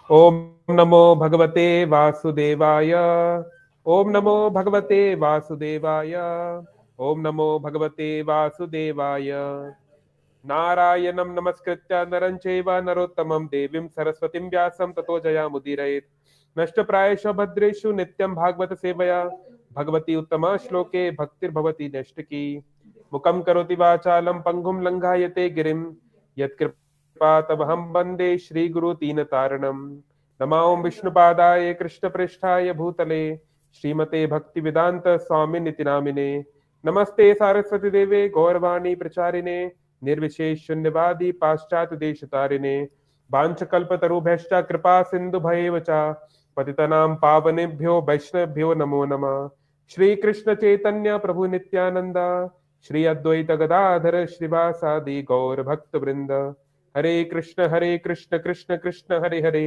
ओम नमो भगवते वासुदेवाय। ओम नमो भगवते वासुदेवाय। ओम नमो भगवते वासुदेवाय। नारायणं नमस्कृत्य नरं चैव नरोत्तमं देवीं सरस्वतीं व्यासं ततो जयामुदीरयेत्। नष्टप्रायेषु भद्रेषु नित्यं भागवत सेवया भगवती उत्तमा श्लोके भक्तिर्भवति नैष्टिकी। मुखं करोति वाचालं पङ्गुं लङ्घायते गिरिं यत्कृपा तमहं वन्दे श्रीगुरुदीनतारिणं। नमामि विष्णुपादाय कृष्णप्रेष्ठाय भूतले श्रीमते भक्तिवेदान्त स्वामिनिति नामिने। नमस्ते सारस्वती देवे गौरवाणी प्रचारिणे निर्विशेष शून्यवादी पाश्चात्य देश तारिणे। वाञ्छकल्पतरुभ्यश्च कृपा सिन्धुभैव च पतितनां पावनेभ्यो वैष्णवेभ्यो नमो नमः। श्री कृष्ण चैतन्य प्रभु नित्यानंद श्री अद्वैत गदाधर श्रीवासादि गौर भक्त वृंद। हरे कृष्ण कृष्ण कृष्ण हरे हरे,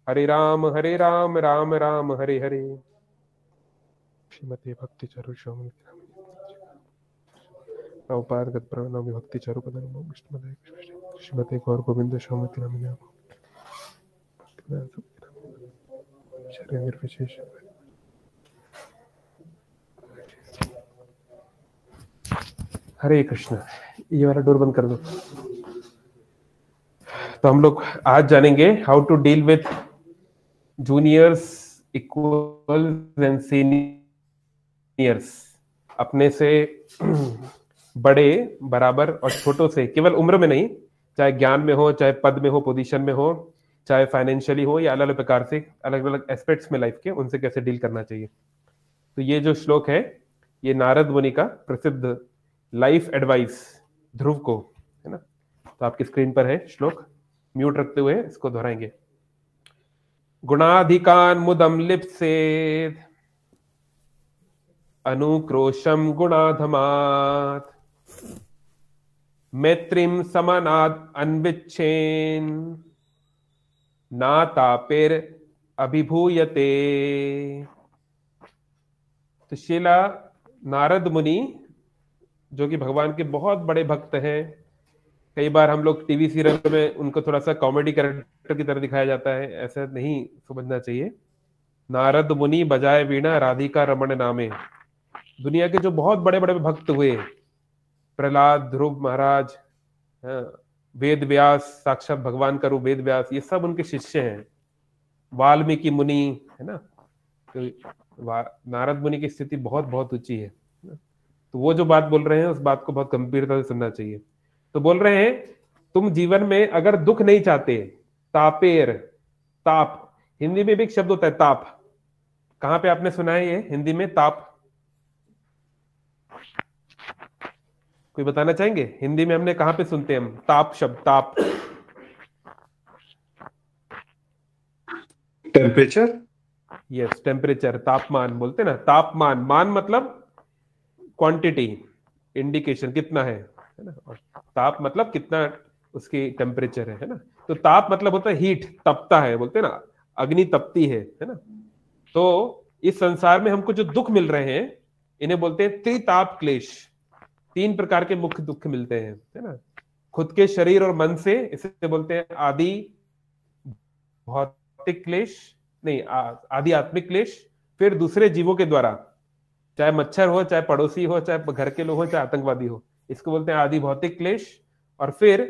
हरे राम राम राम हरे हरे। श्रीमते भक्ति चरु प्रभुपाद गत प्रवनामि भक्ति चारु पदं विष्णुपदाय श्रीमते गौर गोविंद स्वामी नामिने निर्विशेष। हरे कृष्ण। ये वाला डोर बंद कर दो। तो हम लोग आज जानेंगे how to deal with juniors equals and seniors. अपने से बड़े बराबर और छोटों से, केवल उम्र में नहीं, चाहे ज्ञान में हो, चाहे पद में हो, पोजीशन में हो, चाहे फाइनेंशियली हो, या अलग अलग प्रकार से अलग अलग एस्पेक्ट्स में लाइफ के, उनसे कैसे डील करना चाहिए। तो ये जो श्लोक है ये नारद मुनि का प्रसिद्ध लाइफ एडवाइस ध्रुव को है ना। तो आपकी स्क्रीन पर है श्लोक, म्यूट रखते हुए इसको दोहराएंगे। गुणाधिकान मुदम लिप्सेद अनुक्रोशम गुणाधमात् मैत्रीम समानाद अन्विच्छेन नातापेर अभिभूयते। तो शिला नारद मुनि जो कि भगवान के बहुत बड़े भक्त हैं, कई बार हम लोग टीवी सीरियल में उनको थोड़ा सा कॉमेडी कैरेक्टर की तरह दिखाया जाता है, ऐसा नहीं समझना चाहिए। नारद मुनि बजाए वीणा राधिका रमण नामे। दुनिया के जो बहुत बड़े बड़े भक्त हुए, प्रहलाद, ध्रुव महाराज, वेद व्यास, साक्षात भगवान का रूप वेद व्यास, ये सब उनके शिष्य हैं। वाल्मीकि मुनि है ना। तो नारद मुनि की स्थिति बहुत बहुत ऊंची है। तो वो जो बात बोल रहे हैं उस बात को बहुत गंभीरता से सुनना चाहिए। तो बोल रहे हैं तुम जीवन में अगर दुख नहीं चाहते, तापेर, ताप, हिंदी में भी एक शब्द होता है ताप। कहां पे आपने सुना है ये हिंदी में ताप? कोई बताना चाहेंगे? हिंदी में हमने कहां पे सुनते हैं हम ताप शब्द? ताप टेम्परेचर। यस, टेम्परेचर, तापमान बोलते ना। तापमान, मान मतलब क्वांटिटी, इंडिकेशन कितना है ना। और ताप मतलब कितना उसकी टेम्परेचर है ना। तो ताप मतलब होता है हीट, तपता है, बोलते ना अग्नि तपती है ना। तो इस संसार में हमको जो दुख मिल रहे हैं इन्हें बोलते हैं त्रिताप क्लेश। तीन प्रकार के मुख्य दुख मिलते हैं है ना। खुद के शरीर और मन से, इसे बोलते हैं आदि भौतिक क्लेश, नहीं आदि आत्मिक क्लेश। फिर दूसरे जीवों के द्वारा, चाहे मच्छर हो, चाहे पड़ोसी हो, चाहे घर के लोग हो, चाहे आतंकवादी हो, इसको बोलते हैं आदि भौतिक क्लेश। और फिर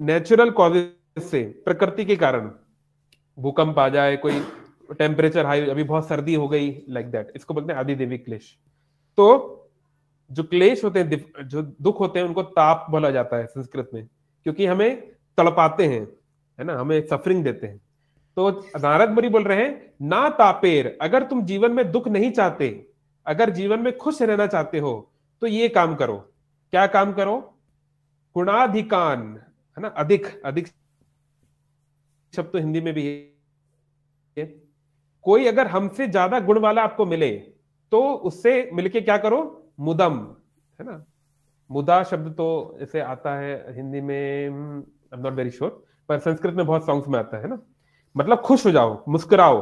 नेचुरल कॉजेज से, प्रकृति के कारण, भूकंप आ जाए, कोई टेम्परेचर हाई, अभी बहुत सर्दी हो गई, लाइक दैट, इसको बोलते हैं आदि देवी क्लेश। तो जो क्लेश होते हैं, जो दुख होते हैं, उनको ताप बोला जाता है संस्कृत में, क्योंकि हमें तड़पाते हैं है ना, हमें सफरिंग देते हैं। तो नारद मुनि बोल रहे हैं ना तापेर, अगर तुम जीवन में दुख नहीं चाहते, अगर जीवन में खुश रहना चाहते हो, तो ये काम करो। क्या काम करो? गुणाधिकान है ना, अधिक, अधिक शब्द तो हिंदी में भी है। कोई अगर हमसे ज्यादा गुण वाला आपको मिले तो उससे मिलके क्या करो? मुदम है ना। मुदा शब्द तो ऐसे आता है हिंदी में, I am not very sure, पर संस्कृत में बहुत सॉन्ग्स में आता है ना। मतलब खुश हो जाओ, मुस्कुराओ,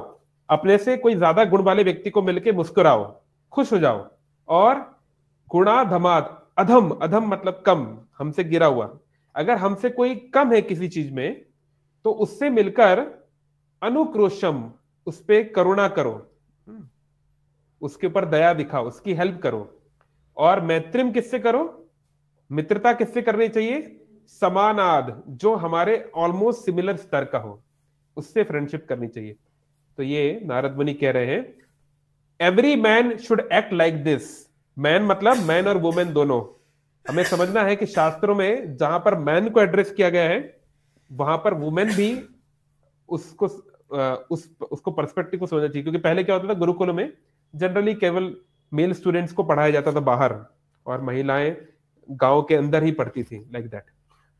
अपने से कोई ज्यादा गुण वाले व्यक्ति को मिलके मुस्कुराओ, खुश हो जाओ। और गुणाधमात, अधम, अधम मतलब कम, हमसे गिरा हुआ, अगर हमसे कोई कम है किसी चीज में, तो उससे मिलकर अनुक्रोशम, उस पे करुणा करो, उसके ऊपर दया दिखाओ, उसकी हेल्प करो। और मैत्रिम किससे करो? मित्रता किससे करनी चाहिए? समानाद, जो हमारे ऑलमोस्ट सिमिलर स्तर का हो, उससे फ्रेंडशिप करनी चाहिए। तो ये नारद मुनि कह रहे हैं every man should act like this. Man मतलब मैन और वुमेन दोनों। हमें समझना है कि शास्त्रों में जहां पर मैन को एड्रेस किया गया है, वहां पर वुमेन भी उसको उसको पर्सपेक्टिव को समझना चाहिए। क्योंकि पहले क्या होता था, गुरुकुल में जनरली केवल मेल स्टूडेंट्स को पढ़ाया जाता था बाहर, और महिलाएं गांव के अंदर ही पढ़ती थी, लाइक दैट।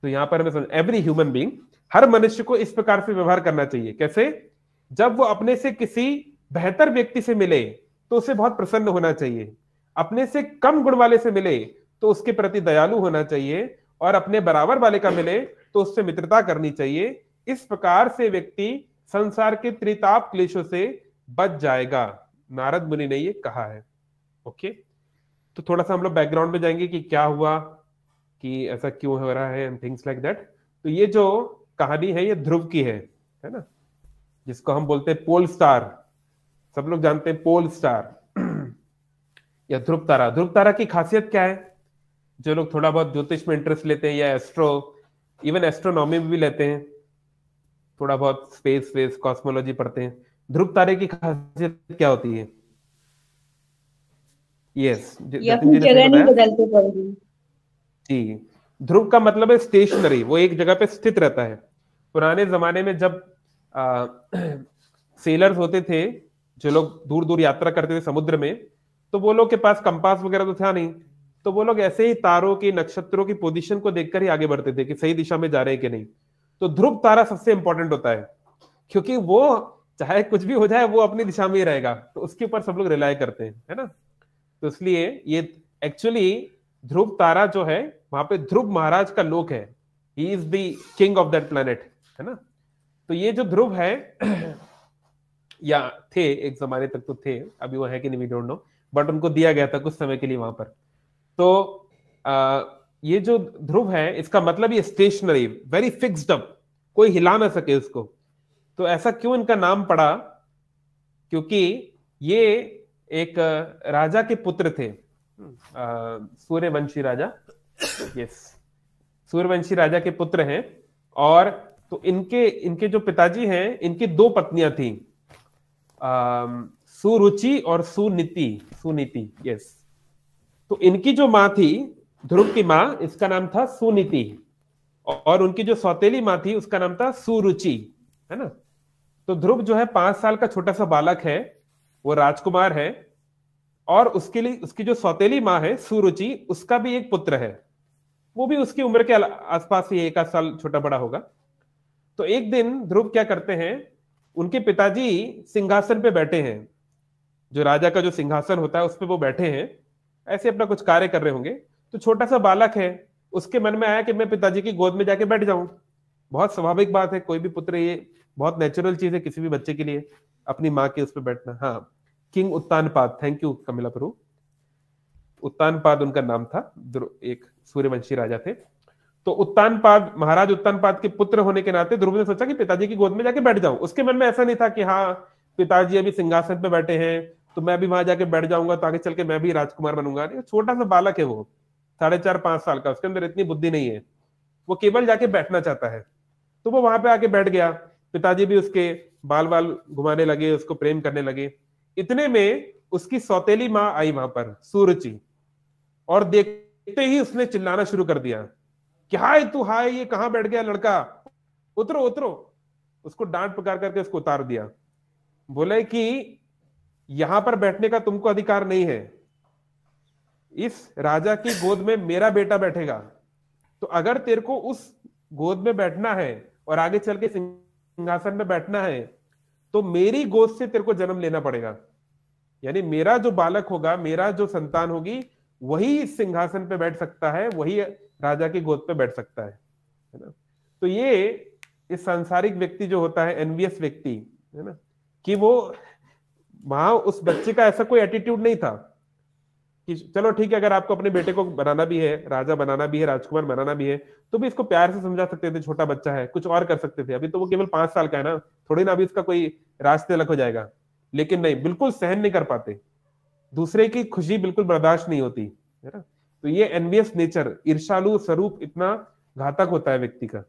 तो यहां पर हमें समझ, एवरी ह्यूमन बीइंग, हर मनुष्य को इस प्रकार से व्यवहार करना चाहिए। कैसे? जब वो अपने से किसी बेहतर व्यक्ति से मिले तो उसे बहुत प्रसन्न होना चाहिए, अपने से कम गुण वाले से मिले तो उसके प्रति दयालु होना चाहिए, और अपने बराबर वाले का मिले तो उससे मित्रता करनी चाहिए। इस प्रकार से व्यक्ति संसार के त्रिताप क्लेशों से बच जाएगा, नारद मुनि ने ये कहा है। ओके, तो थोड़ा सा हम लोग बैकग्राउंड में जाएंगे कि क्या हुआ, कि ऐसा क्यों हो रहा है, एंड थिंग्स लाइक दैट। तो ये जो कहानी है ये ध्रुव की है ना, जिसको हम बोलते हैं पोल स्टार। सब लोग जानते हैं पोल स्टार या ध्रुव तारा। ध्रुव तारा की खासियत क्या है? जो लोग थोड़ा बहुत ज्योतिष में इंटरेस्ट लेते हैं, या इवन एस्ट्रोनॉमी में भी लेते हैं, थोड़ा बहुत स्पेस कॉस्मोलॉजी पढ़ते हैं, ध्रुव तारे की खासियत क्या होती है? यस, जतिन जी ने सही नहीं बताया बदलते पड़ेगी। जी। ध्रुव का मतलब है स्टेशनरी, वो एक जगह पे स्थित रहता है। पुराने जमाने में जब सेलर्स होते थे, जो लोग दूर दूर यात्रा करते थे समुद्र में, तो वो लोग के पास कंपास वगैरह तो था नहीं, तो वो लोग ऐसे ही तारों की, नक्षत्रों की पोजीशन को देखकर ही आगे बढ़ते थे कि सही दिशा में जा रहे हैं कि नहीं। तो ध्रुव तारा सबसे इंपॉर्टेंट होता है, क्योंकि वो चाहे कुछ भी हो जाए वो अपनी दिशा में ही रहेगा, तो उसके ऊपर सब लोग रिलाय करते हैं, है ना। तो इसलिए ये एक्चुअली ध्रुव तारा जो है, वहां पे ध्रुव महाराज का लोक है, he is the king of that planet, है ना। तो ये जो ध्रुव है या थे, एक जमाने तक तो थे, अभी वो है कि नहीं वी डोंट नो, बट उनको दिया गया था कुछ समय के लिए वहां पर। तो ये जो ध्रुव है, इसका मतलब ये स्टेशनरी, वेरी फिक्स्ड अप, कोई हिला ना सके उसको। तो ऐसा क्यों इनका नाम पड़ा? क्योंकि ये एक राजा के पुत्र थे, सूर्यवंशी राजा। यस, सूर्यवंशी राजा के पुत्र हैं। और तो इनके इनके जो पिताजी हैं, इनकी दो पत्नियां थी, सुरुचि और सुनीति। यस, तो इनकी जो माँ थी, ध्रुव की माँ, इसका नाम था सुनीति, और उनकी जो सौतेली माँ थी उसका नाम था सुरुचि, है ना। तो ध्रुव जो है 5 साल का छोटा सा बालक है, वो राजकुमार है, और उसके लिए उसकी जो सौतेली माँ है सुरुचि, उसका भी एक पुत्र है, वो भी उसकी उम्र के आसपास ही 1 आध साल छोटा बड़ा होगा। तो एक दिन ध्रुव क्या करते हैं, उनके पिताजी सिंहासन पे बैठे हैं, जो राजा का जो सिंहासन होता है उस पर वो बैठे हैं, ऐसे अपना कुछ कार्य कर रहे होंगे। तो छोटा सा बालक है, उसके मन में आया कि मैं पिताजी की गोद में जाके बैठ जाऊं। बहुत स्वाभाविक बात है, कोई भी पुत्र, ये बहुत नेचुरल चीज है किसी भी बच्चे के लिए, अपनी माँ के उस पर बैठना। हाँ, किंग उत्तानपाद, थैंक यू कमिला प्रभु, उत्तानपाद उनका नाम था, एक सूर्यवंशी राजा थे। तो उत्तानपाद, महाराज उत्तानपाद के पुत्र होने के नाते ध्रुव ने सोचा कि पिताजी की गोद में जाके बैठ जाऊं। उसके मन में ऐसा नहीं था कि हाँ पिताजी अभी सिंहासन पे बैठे हैं तो मैं भी वहां जाके बैठ जाऊंगा तो आगे चल के मैं भी राजकुमार बनूंगा। नहीं, छोटा सा बालक है वो, 4.5-5 साल का, उसके अंदर इतनी बुद्धि नहीं है, वो केवल जाके बैठना चाहता है। तो वो वहां पे आके बैठ गया, पिताजी भी उसके बाल बाल घुमाने लगे, उसको प्रेम करने लगे। इतने में उसकी सौतेली माँ आई वहां पर, सुरुचि, और देखते ही उसने चिल्लाना शुरू कर दिया, क्या है तू, हाय ये कहां बैठ गया लड़का, उतरो उतरो। उसको डांट पकार करके उसको उतार दिया, बोले कि यहां पर बैठने का तुमको अधिकार नहीं है, इस राजा की गोद में मेरा बेटा बैठेगा, तो अगर तेरे को उस गोद में बैठना है और आगे चल के सिंहासन में बैठना है तो मेरी गोद से तेरे को जन्म लेना पड़ेगा। यानी मेरा जो बालक होगा, मेरा जो संतान होगी, वही इस सिंहासन पे बैठ सकता है, वही राजा की गोद पे बैठ सकता है ना। तो ये इस सांसारिक व्यक्ति जो होता है, एनवियस व्यक्ति, है ना, कि वो वहां उस बच्चे का ऐसा कोई एटीट्यूड नहीं था, कि चलो ठीक है, अगर आपको अपने बेटे को बनाना भी है, राजा बनाना भी है, राजकुमार बनाना भी है, तो भी इसको प्यार से समझा सकते थे, छोटा बच्चा है, कुछ और कर सकते थे। अभी तो वो केवल 5 साल का है ना, थोड़ी ना अभी इसका कोई राज तिलक हो जाएगा। लेकिन नहीं, बिल्कुल सहन नहीं कर पाते, दूसरे की खुशी बिल्कुल बर्दाश्त नहीं होती, है ना। तो ये एनवियस नेचर, ईर्ष्यालु स्वरूप इतना घातक होता है व्यक्ति का।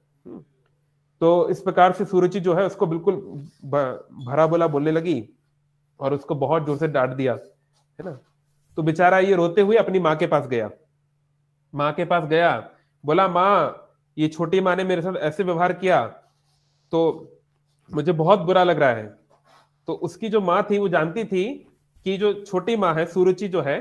तो इस प्रकार से सुरुचि जो है उसको बिल्कुल भरा बोला बोलने लगी और उसको बहुत जोर से डांट दिया, है ना। तो बेचारा ये रोते हुए अपनी माँ के पास गया। माँ के पास गया, बोला माँ, ये छोटी माँ ने मेरे साथ ऐसे व्यवहार किया तो मुझे बहुत बुरा लग रहा है। तो उसकी जो माँ थी वो जानती थी कि जो छोटी माँ है सुरुचि जो है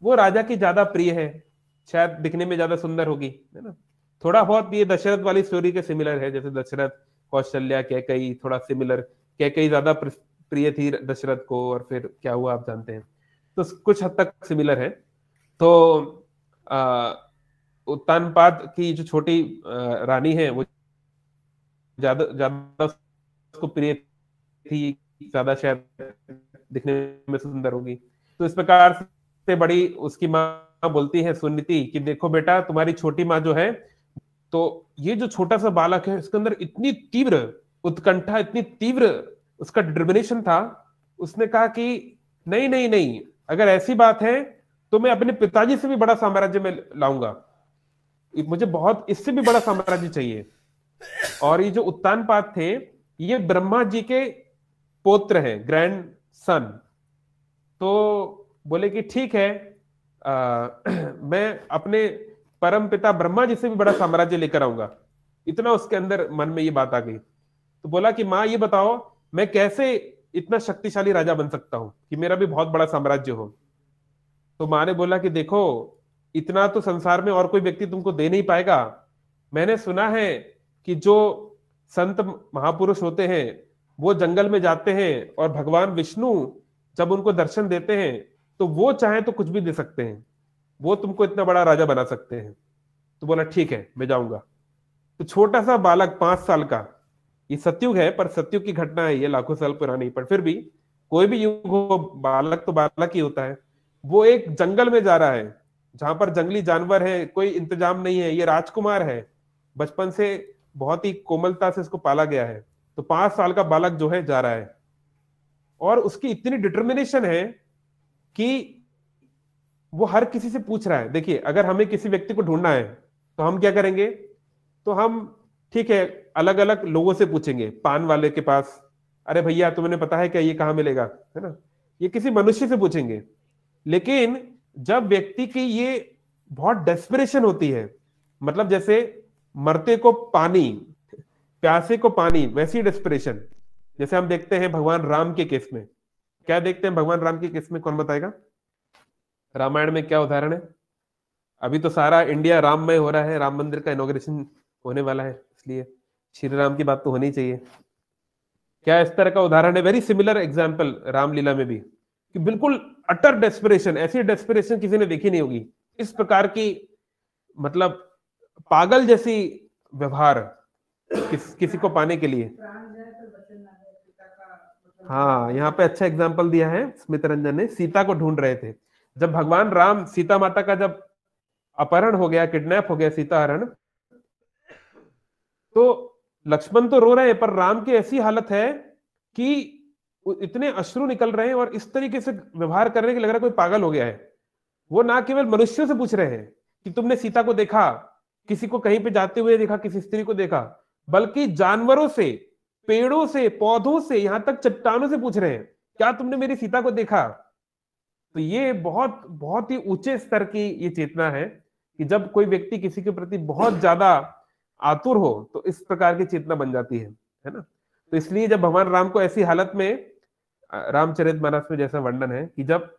वो राजा की ज्यादा प्रिय है, शायद दिखने में ज्यादा सुंदर होगी, है ना। थोड़ा बहुत ये दशरथ वाली स्टोरी के सिमिलर है, जैसे दशरथ कौशल्या कैकेयी, थोड़ा सिमिलर। कैकेयी ज्यादा प्रिय थी दशरथ को और फिर क्या हुआ आप जानते हैं। तो कुछ हद तक सिमिलर है। तो उत्तानपाद की जो छोटी रानी है वो ज्यादा ज्यादा उसको प्रिय थी, ज्यादा शायद दिखने में सुंदर होगी। तो इस प्रकार से बड़ी उसकी माँ बोलती है सुनीति कि देखो बेटा, तुम्हारी छोटी माँ जो है, तो ये जो छोटा सा बालक है इसके अंदर इतनी तीव्र उत्कंठा, इतनी तीव्र उसका डिटर्मिनेशन था। उसने कहा कि नहीं नहीं नहीं, अगर ऐसी बात है तो मैं अपने पिताजी से भी बड़ा साम्राज्य में लाऊंगा, मुझे बहुत इससे भी बड़ा साम्राज्य चाहिए। और ये जो उत्तानपाद थे ये ब्रह्मा जी के पौत्र हैं, ग्रैंड सन। तो बोले कि ठीक है, मैं अपने परम पिता ब्रह्मा जी से भी बड़ा साम्राज्य लेकर आऊंगा। इतना उसके अंदर मन में ये बात आ गई। तो बोला कि माँ ये बताओ, मैं कैसे इतना शक्तिशाली राजा बन सकता हूं कि मेरा भी बहुत बड़ा साम्राज्य हो। तो माँ ने बोला कि देखो, इतना तो संसार में और कोई व्यक्ति तुमको दे नहीं पाएगा। मैंने सुना है कि जो संत महापुरुष होते हैं वो जंगल में जाते हैं और भगवान विष्णु जब उनको दर्शन देते हैं तो वो चाहे तो कुछ भी दे सकते हैं, वो तुमको इतना बड़ा राजा बना सकते हैं। तो बोला ठीक है, मैं जाऊंगा। तो छोटा सा बालक 5 साल का, ये सतयुग है पर सतयुग की घटना है, ये लाखों साल पुरानी, पर फिर भी कोई भी युग हो बालक तो बालक ही होता है। वो एक जंगल में जा रहा है जहां पर जंगली जानवर है, कोई इंतजाम नहीं है, ये राजकुमार है, बचपन से बहुत ही कोमलता से इसको पाला गया है। तो 5 साल का बालक जो है जा रहा है और उसकी इतनी डिटर्मिनेशन है कि वो हर किसी से पूछ रहा है। देखिए, अगर हमें किसी व्यक्ति को ढूंढना है तो हम क्या करेंगे, तो हम ठीक है अलग अलग लोगों से पूछेंगे। पान वाले के पास, अरे भैया तुम्हें पता है क्या ये कहाँ मिलेगा, है ना। ये किसी मनुष्य से पूछेंगे। लेकिन जब व्यक्ति की ये बहुत डेस्परेशन होती है, मतलब जैसे मरते को पानी, प्यासे को पानी, वैसी डेस्परेशन, जैसे हम देखते हैं भगवान राम के केस में। क्या देखते हैं भगवान राम के केस में, कौन बताएगा? रामायण में क्या उदाहरण है? अभी तो सारा इंडिया राममय हो रहा है, राम मंदिर का इनॉग्रेशन होने वाला है, इसलिए श्री राम की बात तो होनी चाहिए। क्या इस तरह का उदाहरण है? वेरी सिमिलर एग्जाम्पल रामलीला में भी, कि बिल्कुल अटर डेस्परेशन, ऐसी डेस्परेशन किसी ने देखी नहीं होगी। इस प्रकार की मतलब पागल जैसी व्यवहार किसी को पाने के लिए। हाँ, यहाँ पे अच्छा एग्जाम्पल दिया है स्मित रंजन ने, सीता को ढूंढ रहे थे। जब भगवान राम सीता माता का जब अपहरण हो गया, किडनैप हो गया, सीता हरण, तो लक्ष्मण तो रो रहे हैं पर राम की ऐसी हालत है कि इतने अश्रु निकल रहे हैं और इस तरीके से व्यवहार कर रहे हैं कि लग रहा है कोई पागल हो गया है। वो ना केवल मनुष्यों से पूछ रहे हैं कि तुमने सीता को देखा, किसी को कहीं पे जाते हुए देखा, किसी स्त्री को देखा, बल्कि जानवरों से, पेड़ों से, पौधों से, यहां तक चट्टानों से पूछ रहे हैं, क्या तुमने मेरी सीता को देखा? तो ये बहुत बहुत ही ऊंचे स्तर की ये चेतना है कि जब कोई व्यक्ति किसी के प्रति बहुत ज्यादा आतुर हो तो इस प्रकार की चेतना बन जाती है ना। तो इसलिए जब भगवान राम को ऐसी हालत में, रामचरितमानस में जैसा वर्णन है कि जब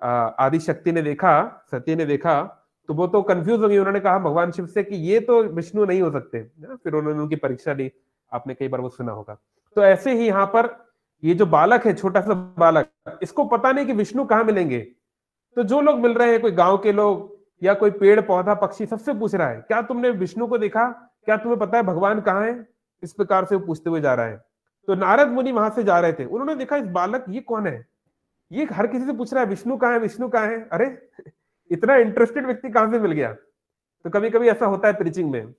आदि शक्ति ने देखा, सती ने देखा, तो वो तो कंफ्यूज हो गई। उन्होंने कहा भगवान शिव से कि ये तो विष्णु नहीं हो सकते, फिर उन्होंने उनकी परीक्षा ली, आपने कई बार वो सुना होगा। तो ऐसे ही यहाँ पर ये जो बालक है, छोटा सा बालक, इसको पता नहीं कि विष्णु कहाँ मिलेंगे। तो जो लोग मिल रहे हैं, कोई गांव के लोग या कोई पेड़ पौधा पक्षी, सबसे पूछ रहा है क्या तुमने विष्णु को देखा, क्या तुम्हें पता है भगवान कहाँ है? इस प्रकार से वो पूछते हुए जा रहा है। तो नारद मुनि वहां से जा रहे थे, उन्होंने देखा इस बालक, ये कौन है, ये हर किसी से पूछ रहा है विष्णु कहाँ है, विष्णु कहाँ है। अरे इतना इंटरेस्टेड व्यक्ति कहां से मिल गया? तो कभी कभी ऐसा होता है प्रीचिंग में,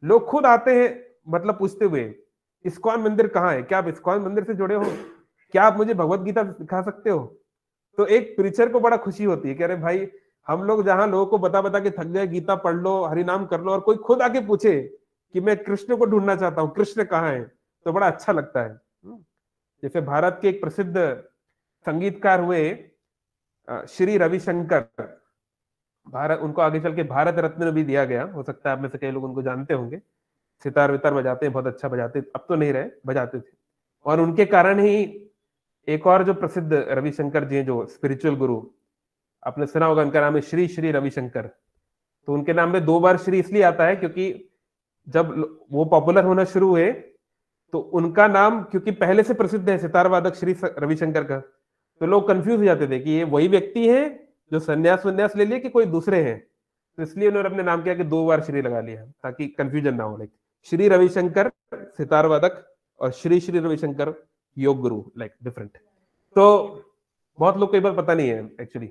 लोग खुद आते हैं, मतलब पूछते हुए इस्कॉन मंदिर कहाँ है, क्या आप इस्कॉन मंदिर से जुड़े हो, क्या आप मुझे भगवत गीता दिखा सकते हो? तो एक प्रीचर को बड़ा खुशी होती है कि अरे भाई, हम लोग जहां लोगों को बता बता के थक गए, गीता पढ़ लो, हरि नाम कर लो, और कोई खुद आके पूछे कि मैं कृष्ण को ढूंढना चाहता हूँ, कृष्ण कहाँ है, तो बड़ा अच्छा लगता है। जैसे भारत के एक प्रसिद्ध संगीतकार हुए श्री रविशंकर, भारत, उनको आगे चल के भारत रत्न भी दिया गया, हो सकता है आप में से कई लोग उनको जानते होंगे। सितार वितार बजाते हैं, बहुत अच्छा बजाते, अब तो नहीं रहे, बजाते थे। और उनके कारण ही एक और जो प्रसिद्ध रविशंकर जी हैं, जो स्पिरिचुअल गुरु, आपने सुना होगा, उनका नाम है श्री श्री रविशंकर। तो उनके नाम में 2 बार श्री इसलिए आता है क्योंकि जब वो पॉपुलर होना शुरू हुए तो उनका नाम, क्योंकि पहले से प्रसिद्ध है सितार वादक श्री रविशंकर का, तो लोग कंफ्यूज हो जाते थे कि ये वही व्यक्ति है जो संन्यास वन्यास ले लिए कि कोई दूसरे हैं। तो इसलिए उन्होंने अपने नाम किया कि 2 बार श्री लगा लिया, ताकि कंफ्यूजन ना हो। लाइक श्री रविशंकर सितार वादक और श्री श्री रविशंकर योग गुरु, लाइक डिफरेंट। तो बहुत लोग कई बार पता नहीं है एक्चुअली।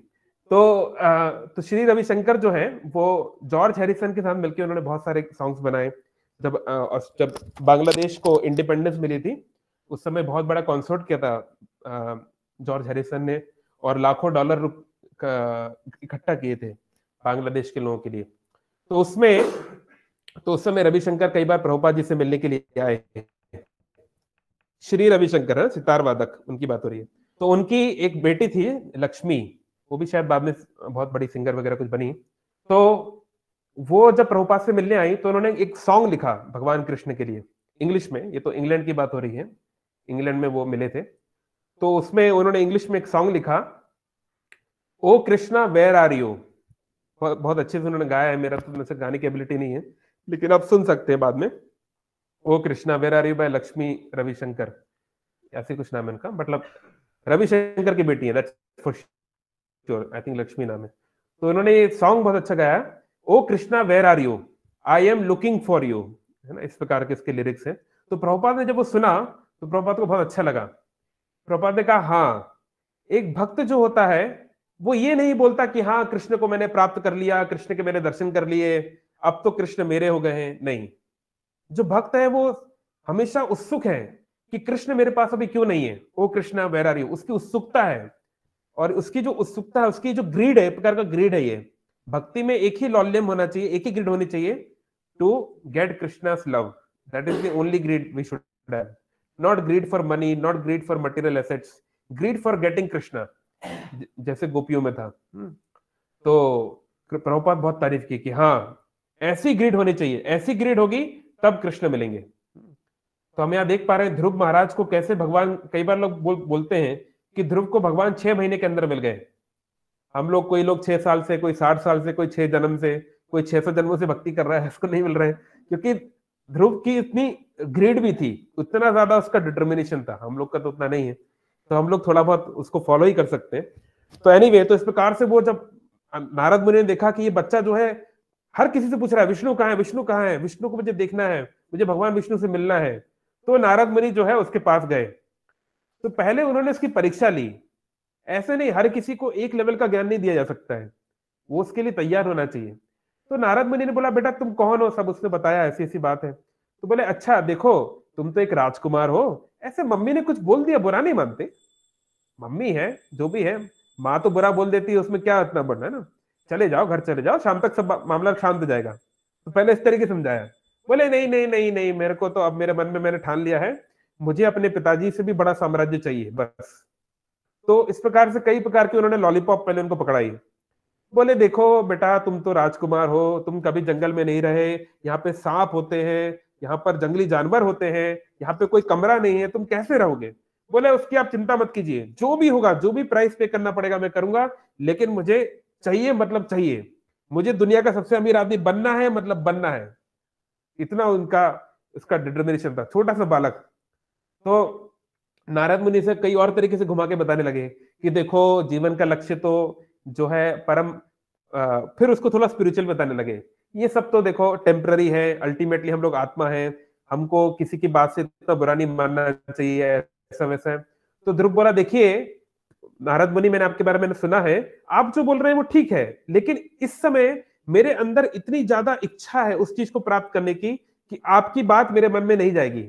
तो श्री रविशंकर जो है वो जॉर्ज हैरिसन के साथ मिलकर उन्होंने बहुत सारे सॉन्ग्स बनाए। जब बांग्लादेश को इंडिपेंडेंस मिली थी उस समय बहुत बड़ा कॉन्सर्ट किया था जॉर्ज हैरिसन ने, और लाखों डॉलर इकट्ठा किए थे बांग्लादेश के लोगों के लिए। तो उस समय रविशंकर कई बार प्रभुपाद जी से मिलने के लिए आए। श्री रविशंकर है, सितार वादक, उनकी बात हो रही है। तो उनकी एक बेटी थी लक्ष्मी, वो भी शायद बाद में बहुत बड़ी सिंगर वगैरह कुछ बनी। तो वो जब प्रभुपाद से मिलने आई तो उन्होंने एक सॉन्ग लिखा भगवान कृष्ण के लिए, इंग्लिश में। ये तो इंग्लैंड की बात हो रही है, इंग्लैंड में वो मिले थे। तो उसमें उन्होंने इंग्लिश में एक सॉन्ग लिखा, ओ कृष्णा वेयर आर यू। बहुत अच्छे से उन्होंने गाया है, मेरा तो मुझसे गाने की एबिलिटी नहीं है, लेकिन आप सुन सकते हैं बाद में। Oh Krishna where are you by Lakshmi Ravishankar, ऐसे कुछ नाम है उनका, मतलब रविशंकर की बेटी है, that's for sure, I think Lakshmi नाम है। तो उन्होंने ये सॉन्ग बहुत अच्छा गाया, oh Krishna where are you, I am looking for you, है ना, इस प्रकार के इसके लिरिक्स हैं। तो प्रभुपाद ने जब वो सुना तो प्रभुपाद को बहुत अच्छा लगा। प्रभुपाद ने कहा, हाँ, एक भक्त जो होता है वो ये नहीं बोलता कि हाँ कृष्ण को मैंने प्राप्त कर लिया, कृष्ण के मैंने दर्शन कर लिए, अब तो कृष्ण मेरे हो गए हैं। नहीं, जो भक्त है वो हमेशा उत्सुक है कि कृष्ण मेरे पास अभी क्यों नहीं है, ओ कृष्णा वेयर आर यू, उसकी उत्सुकता है। और उसकी जो उत्सुकता है, उसकी जो ग्रीड है, एक प्रकार का ग्रीड है ये। भक्ति में एक ही लॉल्यम होना चाहिए, एक ही ग्रीड होनी चाहिए, to get Krishna's love, that is the only greed we should have. Not greed for money, not greed for material assets, greed for getting Krishna, जैसे गोपियों में था। तो प्रभुपाद बहुत तारीफ की कि हाँ ऐसी ग्रीड होनी चाहिए, ऐसी ग्रीड होगी तब कृष्ण मिलेंगे। तो हम यहाँ देख पा रहे हैं ध्रुव महाराज को कैसे भगवान, कई बार लोग बोलते हैं कि ध्रुव को भगवान 6 महीने के अंदर मिल गए। हम लोग, कोई लोग 6 साल से, कोई 60 साल से, कोई 6 जन्म से, कोई 600 जन्मों से भक्ति कर रहा है, इसको नहीं मिल रहे हैं, क्योंकि ध्रुव की इतनी ग्रेड भी थी, उतना ज्यादा उसका डिटर्मिनेशन था। हम लोग का तो उतना नहीं है, तो हम लोग थोड़ा बहुत उसको फॉलो ही कर सकते हैं। तो एनीवे, तो इस प्रकार से वो जब नारद मुनि ने देखा कि ये बच्चा जो है हर किसी से पूछ रहा है, विष्णु कहाँ है, विष्णु कहाँ है, विष्णु को मुझे देखना है, मुझे भगवान विष्णु से मिलना है, तो नारद मुनि जो है उसके पास गए। तो पहले उन्होंने उसकी परीक्षा ली। ऐसे नहीं, हर किसी को एक लेवल का ज्ञान नहीं दिया जा सकता है, वो उसके लिए तैयार होना चाहिए। तो नारद मुनि ने बोला, बेटा तुम कौन हो, सब उसने बताया, ऐसी ऐसी बात है। तो बोले, अच्छा देखो, तुम तो एक राजकुमार हो, ऐसे मम्मी ने कुछ बोल दिया बुरा नहीं मानते, मम्मी है जो भी है, माँ तो बुरा बोल देती है, उसमें क्या इतना बढ़ना है ना, चले जाओ घर चले जाओ, शाम तक सब मामला शांत हो जाएगा। तो पहले इस तरीके समझाया। बोले नहीं नहीं नहीं नहीं, मेरे को तो अब मेरे मन में मैंने ठान लिया है, मुझे अपने पिताजी से भी बड़ा साम्राज्य चाहिए बस। तो इस प्रकार से कई प्रकार की उन्होंने लॉलीपॉप पहले उनको पकड़ाई। बोले देखो बेटा, तुम तो राजकुमार हो, तुम कभी जंगल में नहीं रहे, यहाँ पे सांप होते हैं, यहाँ पर जंगली जानवर होते हैं, यहाँ पे कोई कमरा नहीं है, तुम कैसे रहोगे। बोले उसकी आप चिंता मत कीजिए, जो भी होगा, जो भी प्राइस पे करना पड़ेगा मैं करूंगा, लेकिन मुझे चाहिए, मतलब चाहिए, मुझे दुनिया का सबसे अमीर आदमी बनना है, मतलब बनना है। इतना उनका, उसका डिटर्मिनेशन था, छोटा सा बालक। तो नारद मुनि से कई और तरीके से घुमा के बताने लगे कि देखो जीवन का लक्ष्य तो जो है परम, फिर उसको थोड़ा स्पिरिचुअल बताने लगे। ये सब तो देखो टेम्पररी है, अल्टीमेटली हम लोग आत्मा है, हमको किसी की बात से इतना बुरा नहीं मानना चाहिए, ऐसा वैसा। तो ध्रुव बोला, देखिए नारद मुनि, मैंने आपके बारे में सुना है, आप जो बोल रहे हैं वो ठीक है, लेकिन इस समय मेरे अंदर इतनी ज्यादा इच्छा है उस चीज को प्राप्त करने की कि आपकी बात मेरे मन में नहीं जाएगी,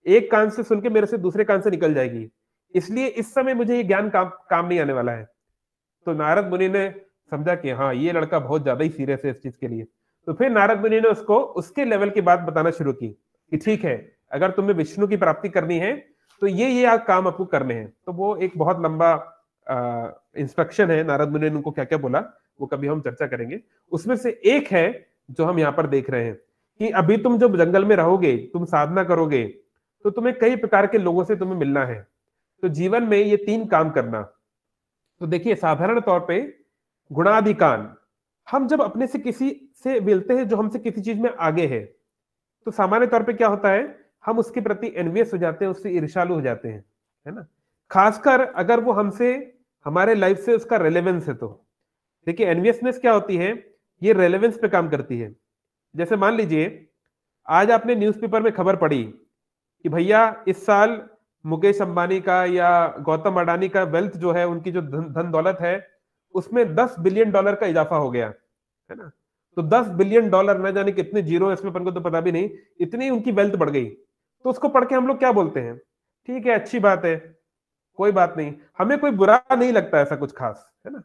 एक कान से सुन के मेरे से दूसरे कान से निकल जाएगी, इसलिए इस समय मुझे ये ज्ञान काम नहीं आने वाला है। तो नारद मुनि ने समझा कि हाँ, ये लड़का बहुत ज्यादा ही सीरियस है इस चीज के लिए। तो फिर नारद मुनि ने उसको उसके लेवल की बात बताना शुरू की कि ठीक है, अगर तुम्हें विष्णु की प्राप्ति करनी है तो ये काम आपको करने हैं। तो वो एक बहुत लंबा इंस्ट्रक्शन है, नारद मुनि ने उनको क्या क्या बोला वो कभी हम चर्चा करेंगे। उसमें से एक है जो हम यहाँ पर देख रहे हैं कि अभी तुम जब जंगल में रहोगे, तुम साधना करोगे, तो तुम्हें कई प्रकार के लोगों से तुम्हें मिलना है। तो जीवन में ये 3 काम करना। तो देखिए, साधारण तौर पे गुणाधिकार, हम जब अपने से किसी से मिलते हैं जो हमसे किसी चीज में आगे है, तो सामान्य तौर पे क्या होता है, हम उसके प्रति एनवियस हो जाते हैं, उससे ईर्ष्यालु हो जाते हैं, है ना। खासकर अगर वो हमसे, हमारे लाइफ से उसका रेलेवेंस है। तो देखिए, एनवियसनेस क्या होती है, ये रेलेवेंस पे काम करती है। जैसे मान लीजिए, आज आपने न्यूज़पेपर में खबर पढ़ी कि भैया इस साल मुकेश अंबानी का या गौतम अडानी का वेल्थ जो है, उनकी जो धन दौलत है, उसमें $10 बिलियन का इजाफा हो गया, है ना। तो $10 बिलियन, न जाने कितने जीरो इसमें, अपन को तो पता भी नहीं, इतनी उनकी वेल्थ बढ़ गई। तो उसको पढ़ के हम लोग क्या बोलते हैं, ठीक है, अच्छी बात है, कोई बात नहीं, हमें कोई बुरा नहीं लगता ऐसा कुछ खास, है ना।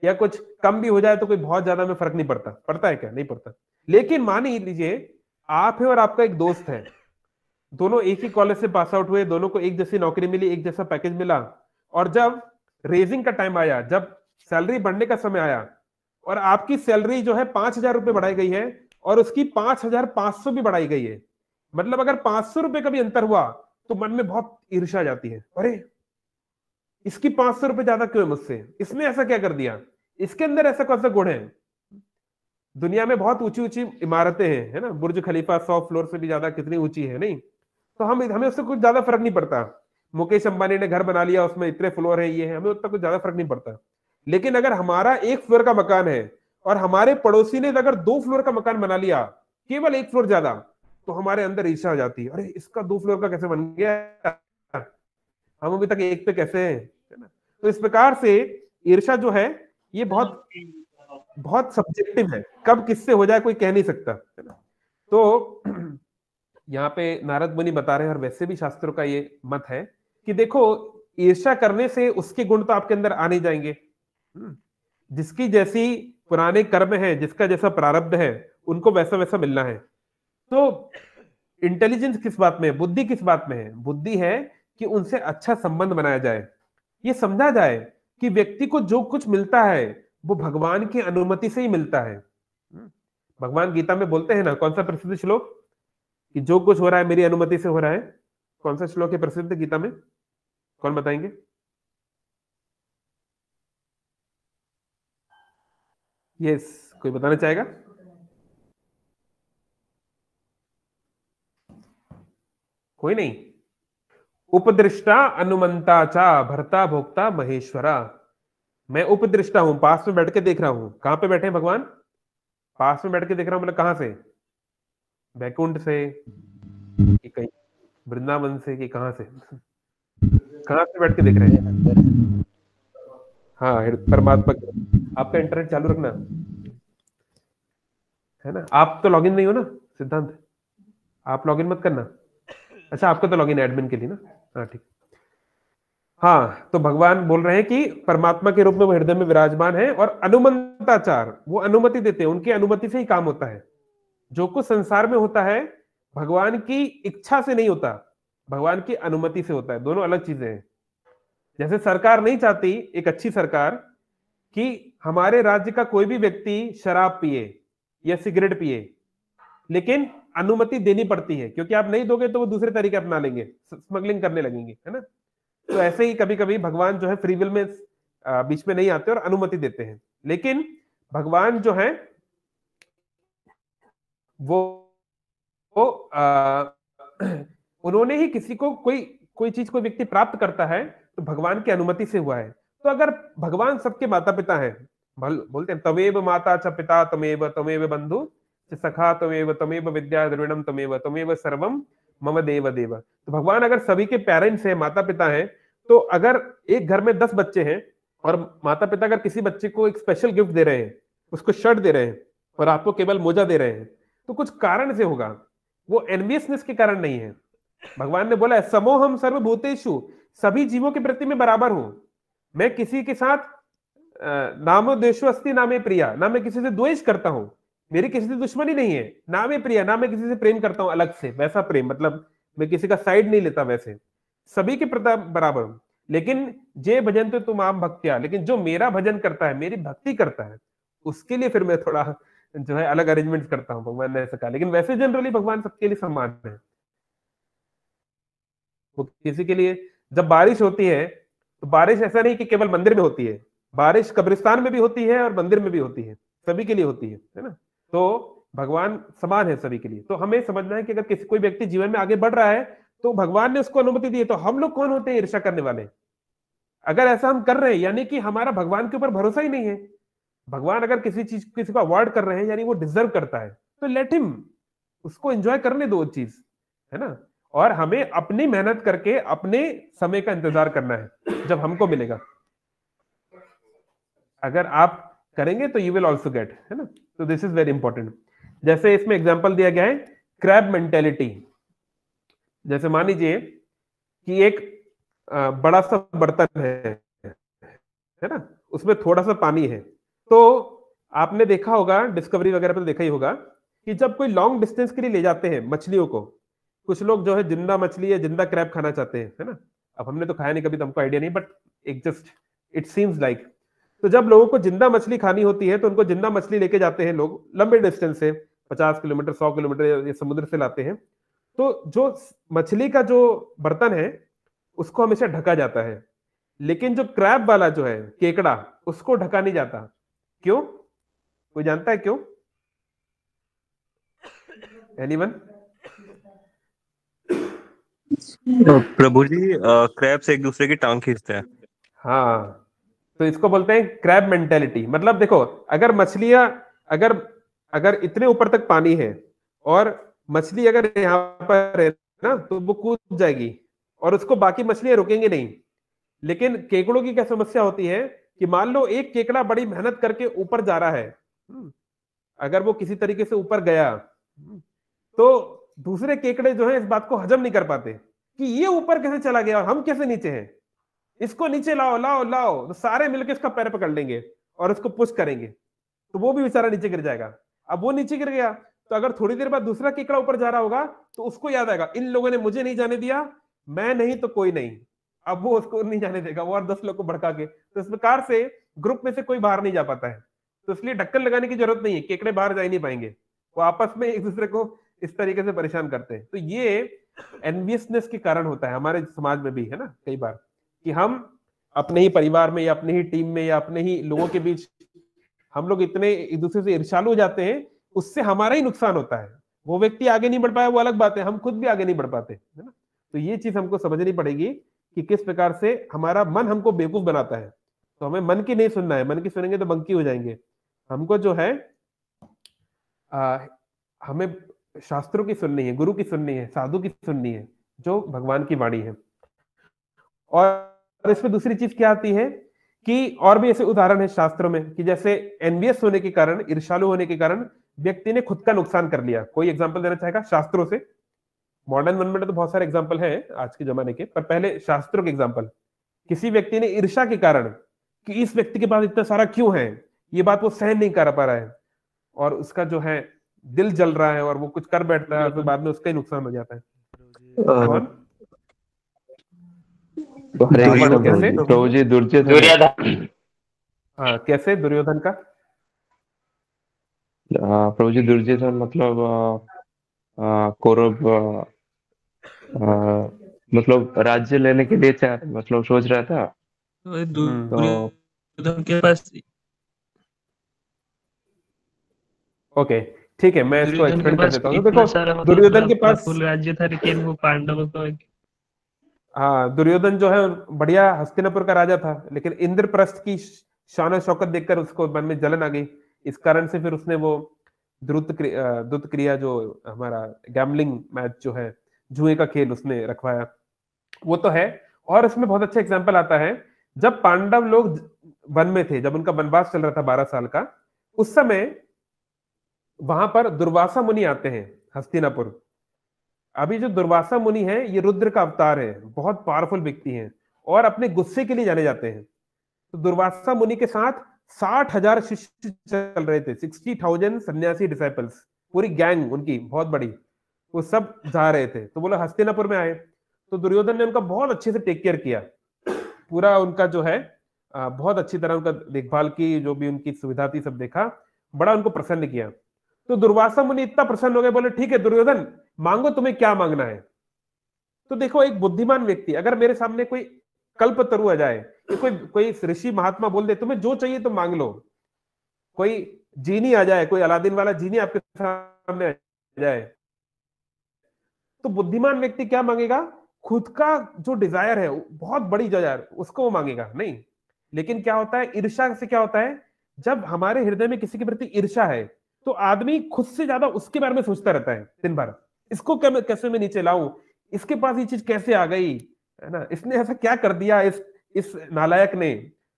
या कुछ कम भी हो जाए तो कोई बहुत ज्यादा में फर्क नहीं पड़ता, पड़ता है क्या, नहीं पड़ता। लेकिन मान ही लीजिए आप है और आपका एक दोस्त है, दोनों एक ही कॉलेज से पास आउट हुए, दोनों को एक जैसी नौकरी मिली, एक जैसा पैकेज मिला, और जब रेजिंग का टाइम आया, जब सैलरी बढ़ने का समय आया, और आपकी सैलरी जो है 5,000 रुपए बढ़ाई गई है और उसकी 5,500 भी बढ़ाई गई है, मतलब अगर 500 रुपए का भी अंतर हुआ तो मन में बहुत ईर्ष्या जाती है, अरे इसकी 500 रुपए ज्यादा क्यों है मुझसे, इसने ऐसा क्या कर दिया, इसके अंदर ऐसा कौन सा गुण है। दुनिया में बहुत ऊंची ऊंची इमारतें हैं, है ना, बुर्ज खलीफा 100 फ्लोर से भी ज्यादा कितनी ऊंची है, नहीं, तो हमें उससे कुछ ज्यादा फर्क नहीं पड़ता। मुकेश अंबानी ने घर बना लिया, उसमें इतने फ्लोर है, ये है, हमें उतना कुछ ज्यादा फर्क नहीं पड़ता। लेकिन अगर हमारा 1 फ्लोर का मकान है और हमारे पड़ोसी ने अगर 2 फ्लोर का मकान बना लिया, केवल 1 फ्लोर ज्यादा, तो हमारे अंदर ईर्ष्या हो जाती है, अरे इसका 2 फ्लोर का कैसे बन गया, हम अभी तक 1 पे कैसे हैं, है ना। तो इस प्रकार से ईर्ष्या जो है ये बहुत बहुत सब्जेक्टिव है, कब किससे हो जाए कोई कह नहीं सकता, है ना। तो यहाँ पे नारद मुनि बता रहे हैं, और वैसे भी शास्त्रों का ये मत है कि देखो, ईर्ष्या करने से उसके गुण तो आपके अंदर आ नहीं जाएंगे। जिसकी जैसी पुराने कर्म है, जिसका जैसा प्रारब्ध है, उनको वैसा वैसा मिलना है। तो इंटेलिजेंस किस बात में है, बुद्धि किस बात में है, बुद्धि है कि उनसे अच्छा संबंध बनाया जाए, ये समझा जाए कि व्यक्ति को जो कुछ मिलता है वो भगवान की अनुमति से ही मिलता है। भगवान गीता में बोलते हैं ना, कौन सा प्रसिद्ध श्लोक, कि जो कुछ हो रहा है मेरी अनुमति से हो रहा है। कौन सा श्लोक है प्रसिद्ध गीता में, कौन बताएंगे। यस, कोई बताना चाहेगा। कोई नहीं। उपदृष्टा अनुमंता चा भर्ता भोक्ता महेश्वरा। मैं उपदृष्टा हूं, पास में बैठ के देख रहा हूं। कहां पे बैठे हैं भगवान, पास में बैठ के देख रहा हूं, मतलब कहां से, बैकुंठ से कि कहीं वृंदावन से कि कहां से, कहां से बैठ के देख रहे हैं। हाँ, परमात्मा। आपका इंटरनेट चालू रखना, है ना। आप तो लॉगिन नहीं हो ना सिद्धांत, आप लॉगिन मत करना। अच्छा, आपका तो लॉगिन एडमिन के लिए ना, हाँ ठीक। हाँ, तो भगवान बोल रहे हैं कि परमात्मा के रूप में वो हृदय में विराजमान है, और अनुमंताचार, वो अनुमति देते हैं, उनकी अनुमति से ही काम होता है। जो कुछ संसार में होता है भगवान की इच्छा से नहीं होता, भगवान की अनुमति से होता है, दोनों अलग चीजें हैं। जैसे सरकार नहीं चाहती, एक अच्छी सरकार, कि हमारे राज्य का कोई भी व्यक्ति शराब पिए या सिगरेट पिए, लेकिन अनुमति देनी पड़ती है, क्योंकि आप नहीं दोगे तो वो दूसरे तरीके अपना लेंगे, स्मगलिंग करने लगेंगे, है ना। तो ऐसे ही कभी कभी भगवान जो है फ्री विल में बीच में नहीं आते और अनुमति देते हैं। लेकिन भगवान जो है वो उन्होंने ही किसी को कोई कोई चीज कोई व्यक्ति प्राप्त करता है तो भगवान की अनुमति से हुआ है। तो अगर भगवान सबके माता पिता हैं, बोलते हैं तमेव माता च पिता तमेव तमेव बंधु च सखा तमेव तमेव विद्या द्रविणम तमेव तमेव सर्वम मम देव देव। तो भगवान अगर सभी के पेरेंट्स हैं, माता पिता हैं, तो अगर एक घर में 10 बच्चे हैं और माता पिता अगर किसी बच्चे को एक स्पेशल गिफ्ट दे रहे हैं, उसको शर्ट दे रहे हैं और आपको केवल मोजा दे रहे हैं, तो कुछ कारण से होगा, वो एनवियसनेस के कारण नहीं है। भगवान ने बोला है समोहम सर्वभूतेषु, सभी जीवों के प्रति मैं बराबर हूं। मैं किसी के साथ नामो देशो अस्ति नामे प्रिया, ना मैं किसी से द्वेष करता हूं, मेरी किसी से दुश्मनी नहीं है, ना मैं प्रिया, ना मैं किसी से प्रेम करता हूं अलग से, वैसा प्रेम मतलब मैं किसी का साइड नहीं लेता, वैसे सभी के प्रति बराबर हूं। लेकिन जे भजन तो तुम आम भक्तिया, लेकिन जो मेरा भजन करता है, मेरी भक्ति करता है, उसके लिए फिर मैं थोड़ा जो है अलग अरेंजमेंट करता हूँ, भगवान ने ऐसा कहा। लेकिन वैसे जनरली भगवान सबके लिए समान है। वो किसी के लिए, जब बारिश होती है तो बारिश ऐसा नहीं कि केवल मंदिर में होती है, बारिश कब्रिस्तान में भी होती है और मंदिर में भी होती है, सभी के लिए होती है ना। तो भगवान समान है सभी के लिए। तो हमें समझना है कि अगर किसी कोई व्यक्ति जीवन में आगे बढ़ रहा है तो भगवान ने उसको अनुमति दी है, तो हम लोग कौन होते हैं ईर्ष्या करने वाले? अगर ऐसा हम कर रहे हैं यानी कि हमारा भगवान के ऊपर भरोसा ही नहीं है। भगवान अगर किसी चीज किसी को अवार्ड कर रहे हैं यानी वो डिजर्व करता है, तो लेट हिम, उसको एंजॉय करने दो चीज, है ना। और हमें अपनी मेहनत करके अपने समय का इंतजार करना है जब हमको मिलेगा। अगर आप करेंगे तो यू विल ऑल्सो गेट, है ना। तो दिस इज वेरी इंपॉर्टेंट। जैसे इसमें एग्जाम्पल दिया गया है क्रैब मेंटेलिटी। जैसे मान लीजिए कि एक बड़ा सा बर्तन है ना, उसमें थोड़ा सा पानी है। तो आपने देखा होगा, डिस्कवरी वगैरह पे देखा ही होगा कि जब कोई लॉन्ग डिस्टेंस के लिए ले जाते हैं मछलियों को, कुछ लोग जो है जिंदा मछली या जिंदा क्रैब खाना चाहते हैं, है ना। अब हमने तो खाया नहीं कभी, तो हमको आइडिया नहीं, बट एक जस्ट इट सीम्स लाइक। तो जब लोगों को जिंदा मछली खानी होती है तो उनको जिंदा मछली लेके जाते हैं लोग लंबे डिस्टेंस से, 50 किलोमीटर 100 किलोमीटर समुद्र से लाते हैं। तो जो मछली का जो बर्तन है उसको हमेशा ढका जाता है, लेकिन जो क्रैब वाला जो है केकड़ा, उसको ढका नहीं जाता। क्यों? कोई जानता है क्यों? एनीवन? प्रभु जी, क्रैब से एक दूसरे की टांग खींचते हैं। हाँ, तो इसको बोलते हैं क्रैब मेंटेलिटी। मतलब देखो, अगर मछलियां, अगर अगर इतने ऊपर तक पानी है और मछली अगर यहाँ पर है ना, तो वो कूद जाएगी और उसको बाकी मछलियां रुकेंगे नहीं। लेकिन केकड़ों की क्या समस्या होती है कि मान लो एक केकड़ा बड़ी मेहनत करके ऊपर जा रहा है, अगर वो किसी तरीके से ऊपर गया, तो दूसरे केकड़े जो है इस बात को हजम नहीं कर पाते कि ये ऊपर कैसे चला गया और हम कैसे नीचे हैं, इसको नीचे लाओ लाओ लाओ। तो सारे मिलकर इसका पैर पकड़ लेंगे और उसको पुश करेंगे, तो वो भी बेचारा नीचे गिर जाएगा। अब वो नीचे गिर गया तो अगर थोड़ी देर बाद दूसरा केकड़ा ऊपर जा रहा होगा तो उसको याद आएगा इन लोगों ने मुझे नहीं जाने दिया, मैं नहीं तो कोई नहीं। अब वो उसको नहीं जाने देगा, वो और 10 लोग को भड़का के। तो इस प्रकार से ग्रुप में से कोई बाहर नहीं जा पाता है। तो इसलिए ढक्कन लगाने की जरूरत नहीं है, केकड़े बाहर जा ही नहीं पाएंगे, वो आपस में एक दूसरे को इस तरीके से परेशान करते हैं। तो ये एनवियसनेस के कारण होता है हमारे समाज में भी, है ना, कई बार कि हम अपने ही परिवार में या अपने ही टीम में या अपने ही लोगों के बीच हम लोग इतने एक दूसरे से ईर्ष्यालु हो जाते हैं, उससे हमारा ही नुकसान होता है। वो व्यक्ति आगे नहीं बढ़ पाया वो अलग बात है, हम खुद भी आगे नहीं बढ़ पाते, है ना। तो ये चीज हमको समझनी पड़ेगी कि किस प्रकार से हमारा मन हमको बेवकूफ बनाता है। तो हमें मन की नहीं सुनना है, मन की सुनेंगे तो बंकी हो जाएंगे। हमको जो है हमें शास्त्रों की सुननी है, गुरु की सुननी है, साधु की सुननी है, जो भगवान की वाणी है। और इसमें दूसरी चीज क्या आती है कि और भी ऐसे उदाहरण है शास्त्रों में कि जैसे एनवियस होने के कारण, ईर्ष्यालु होने के कारण व्यक्ति ने खुद का नुकसान कर लिया। कोई एग्जांपल देना चाहेगा शास्त्रों से? मॉडर्न वर्ल्ड में तो बहुत सारे एग्जांपल हैं आज के जमाने के, पर पहले शास्त्रों के एग्जांपल। किसी व्यक्ति ने ईर्ष्या के कारण कि इस व्यक्ति के पास इतना सारा क्यों है, ये बात वो सहन नहीं कर पा रहा है और उसका जो है दिल जल रहा है और वो कुछ कर बैठता है, तो बाद में उसका ही नुकसान हो जाता है। कौन? कैसे? प्रभु जी दुर्योधन। हाँ, कैसे दुर्योधन का? प्रभु जी दुर्योधन मतलब कौरव मतलब राज्य लेने के लिए मतलब सोच रहा था। तो दुर्योधन के पास, ओके ठीक है, मैं इसको एक्सप्लेन कर देता हूँ। देखो मतलब दुर्योधन के पास फुल राज्य था, लेकिन वो पांडवों को, हाँ, दुर्योधन जो है बढ़िया हस्तिनापुर का राजा था, लेकिन इंद्रप्रस्थ की शान और शौकत देखकर उसको मन में जलन आ गई। इस कारण से फिर उसने वो द्रुत क्रिया जो हमारा गैम्बलिंग मैच जो है, जुए का खेल उसने रखवाया। वो तो है, और इसमें बहुत अच्छा एग्जाम्पल आता है, जब पांडव लोग वन में थे, जब उनका वनवास चल रहा था 12 साल का, उस समय वहां पर दुर्वासा मुनि आते हैं हस्तिनापुर। अभी जो दुर्वासा मुनि है ये रुद्र का अवतार है, बहुत पावरफुल व्यक्ति हैं और अपने गुस्से के लिए जाने जाते हैं। तो दुर्वासा मुनि के साथ 60,000 शिष्य चल रहे थे, 60,000 सन्यासी डिसाइपल्स, पूरी गैंग उनकी बहुत बड़ी, वो सब जा रहे थे। तो बोला हस्तिनापुर में आए, तो दुर्योधन ने उनका बहुत अच्छे से टेक केयर किया, पूरा उनका जो है बहुत अच्छी तरह उनका देखभाल की, जो भी उनकी सुविधा थी सब देखा, बड़ा उनको प्रसन्न किया। तो दुर्वासा मुनि इतना प्रसन्न हो गए, बोले ठीक है दुर्योधन, मांगो तुम्हें क्या मांगना है। तो देखो एक बुद्धिमान व्यक्ति, अगर मेरे सामने कोई कल्पतरु आ जाए, कोई कोई ऋषि महात्मा बोल दे तुम्हें जो चाहिए तुम मांग लो, कोई जीनी आ जाए, कोई अलादीन वाला जीनी आपके सामने आ जाए, तो बुद्धिमान व्यक्ति क्या मांगेगा? खुद का जो डिजायर है, बहुत बड़ी डिजायर, उसको वो मांगेगा नहीं। लेकिन क्या होता है, ईर्ष्या से क्या होता है, जब हमारे हृदय में किसी के प्रति ईर्ष्या है तो आदमी खुद से ज्यादा उसके बारे में सोचता रहता है दिन भर, इसको कैसे मैं नीचे लाऊं, इसके पास ये चीज कैसे आ गई, है ना, इसने ऐसा क्या कर दिया, इस नालायक ने।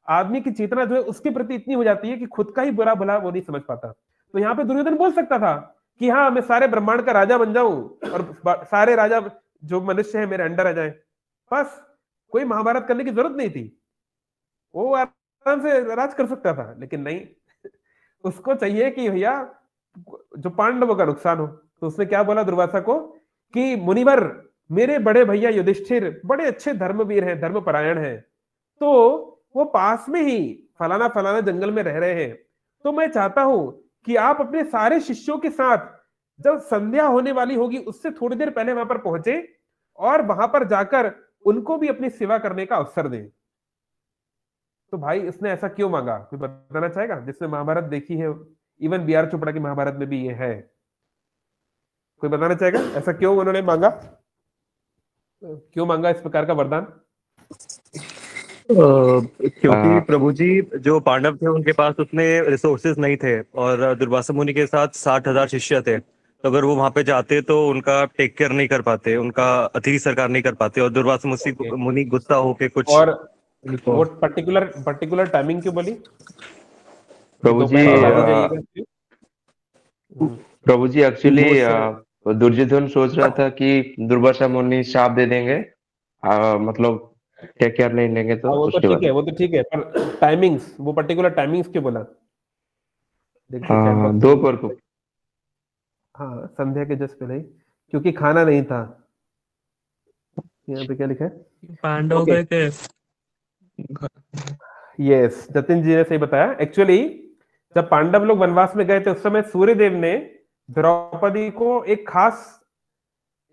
आदमी की चेतना जो है उसके प्रति इतनी हो जाती है कि खुद का ही बुरा भला वो नहीं समझ पाता। तो यहाँ पे दुर्योधन बोल सकता था कि हाँ मैं सारे ब्रह्मांड का राजा बन जाऊं और सारे राजा जो मनुष्य है मेरे अंडर आ जाए, बस कोई महाभारत करने की जरूरत नहीं थी, वो आराम से राज कर सकता था। लेकिन नहीं, उसको चाहिए कि भैया जो पांडवों का नुकसान हो। तो उसने क्या बोला दुर्वासा को कि मुनिवर, मेरे बड़े भैया युधिष्ठिर बड़े अच्छे धर्मवीर हैं, धर्मपरायण हैं, तो वो पास में ही फलाना फलाना जंगल में रह रहे हैं, तो मैं चाहता हूं कि आप अपने सारे शिष्यों के साथ जब संध्या होने वाली होगी उससे थोड़ी देर पहले वहां पर पहुंचे और वहां पर जाकर उनको भी अपनी सेवा करने का अवसर दें। तो भाई इसने ऐसा क्यों मांगा, कोई बताना चाहेगा? जिसने महाभारत देखी है, इवन बी आर चोपड़ा की महाभारत में भी ये है, कोई बताना चाहेगा ऐसा क्यों उन्होंने मांगा, क्यों मांगा इस प्रकार का वरदान? क्योंकि आ, प्रभु जी जो पांडव थे उनके पास उतने रिसोर्सेज नहीं थे और दुर्वासा मुनि के साथ 60,000 शिष्य थे, तो अगर वो वहां पे जाते तो उनका टेक केयर नहीं कर पाते, उनका अतिथि सरकार नहीं कर पाते, और दुर्वासा ओके, मुनि गुस्सा होके कुछ और उनको। वो पर्टिकुलर टाइमिंग क्यों बोली कि प्रभु जी दोपहर के बाद ही जाइएगा? हम्म, प्रभु जी एक्चुअली वो सर, दुर्योधन सोच रहा था कि दुर्वासा मुनि शाप दे देंगे, मतलब टेक केयर नहीं लेंगे तो हाँ वो तो उसके ठीक है, बाद। वो तो ठीक है, पर टाइमिंग्स, वो पर्टिकुलर टाइमिंग्स क्यों बोला? देखिए चैट हाँ, बॉक्स में दोपहर को। हाँ संध्या के जस्ट पहले ही, क्योंकि खाना नहीं था। यहाँ पे क्या लिखा है? पांडव ओके, गए थे। यस जतिन जी ने सही बताया। एक्चुअली जब पांडव लोग वनवास में गए थे उस समय सूर्यदेव ने द्रौपदी को एक खास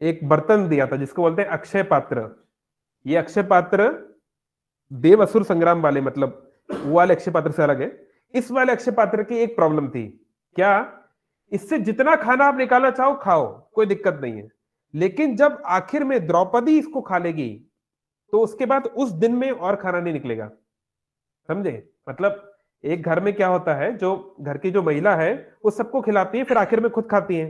एक बर्तन दिया था जिसको बोलते हैं अक्षय पात्र। ये अक्षय पात्र देव असुर संग्राम वाले, मतलब वो वाले अक्षय पात्र से अलग है। इस वाले अक्षय पात्र की एक प्रॉब्लम थी, क्या? इससे जितना खाना आप निकालना चाहो खाओ, कोई दिक्कत नहीं है, लेकिन जब आखिर में द्रौपदी इसको खा लेगी तो उसके बाद उस दिन में और खाना नहीं निकलेगा। समझे? मतलब एक घर में क्या होता है, जो घर की जो महिला है वो सबको खिलाती है, फिर आखिर में खुद खाती है।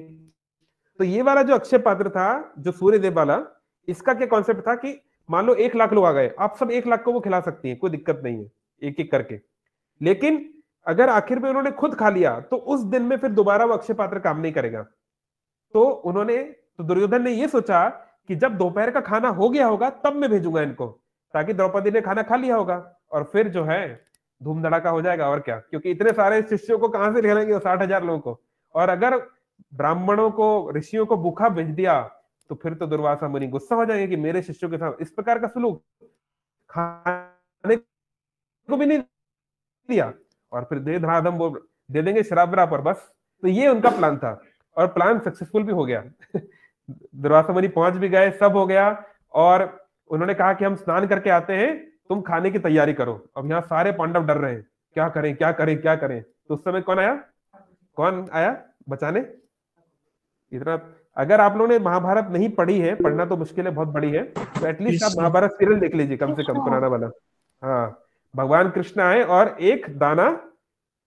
तो ये वाला जो अक्षय पात्र था, जो सूर्यदेव वाला, इसका क्या कॉन्सेप्ट था कि मान लो 1 लाख लोग आ गए, आप सब 1 लाख को वो खिला सकती है, कोई दिक्कत नहीं है, एक एक करके। लेकिन अगर आखिर में उन्होंने खुद खा लिया तो उस दिन में फिर दोबारा वो अक्षय पात्र काम नहीं करेगा। तो दुर्योधन ने ये सोचा कि जब दोपहर का खाना हो गया होगा तब मैं भेजूंगा इनको, ताकि द्रौपदी ने खाना खा लिया होगा और फिर जो है धूम धड़ाका हो जाएगा। और क्या, क्योंकि इतने सारे शिष्यों को कहां से खिलाएंगे 60,000 लोगों को, और अगर ब्राह्मणों को, ऋषियों को भूखा भेज दिया तो फिर तो दुर्वासा मुनि गुस्सा हो जाएंगे कि मेरे शिष्यों के साथ इस प्रकार का सलूक, खाने को भी नहीं दिया और फिर दे धनाधम वो दे देंगे शराब वराब पर, बस। तो ये उनका प्लान था और प्लान सक्सेसफुल भी हो गया। दुर्वासा मुनि पहुंच भी गए, सब हो गया, और उन्होंने कहा कि हम स्नान करके आते हैं, तुम खाने की तैयारी करो। अब यहाँ सारे पांडव डर रहे हैं, क्या करें क्या करें क्या करें। तो उस समय कौन आया बचाने? इतना, अगर आप लोगों ने महाभारत नहीं पढ़ी है, पढ़ना तो मुश्किल है, बहुत बड़ी है, तो एटलीस्ट आप कृष्ण। महाभारत सीरियल देख लीजिए कम से कम, पुराना वाला। हाँ, भगवान कृष्ण आए और एक दाना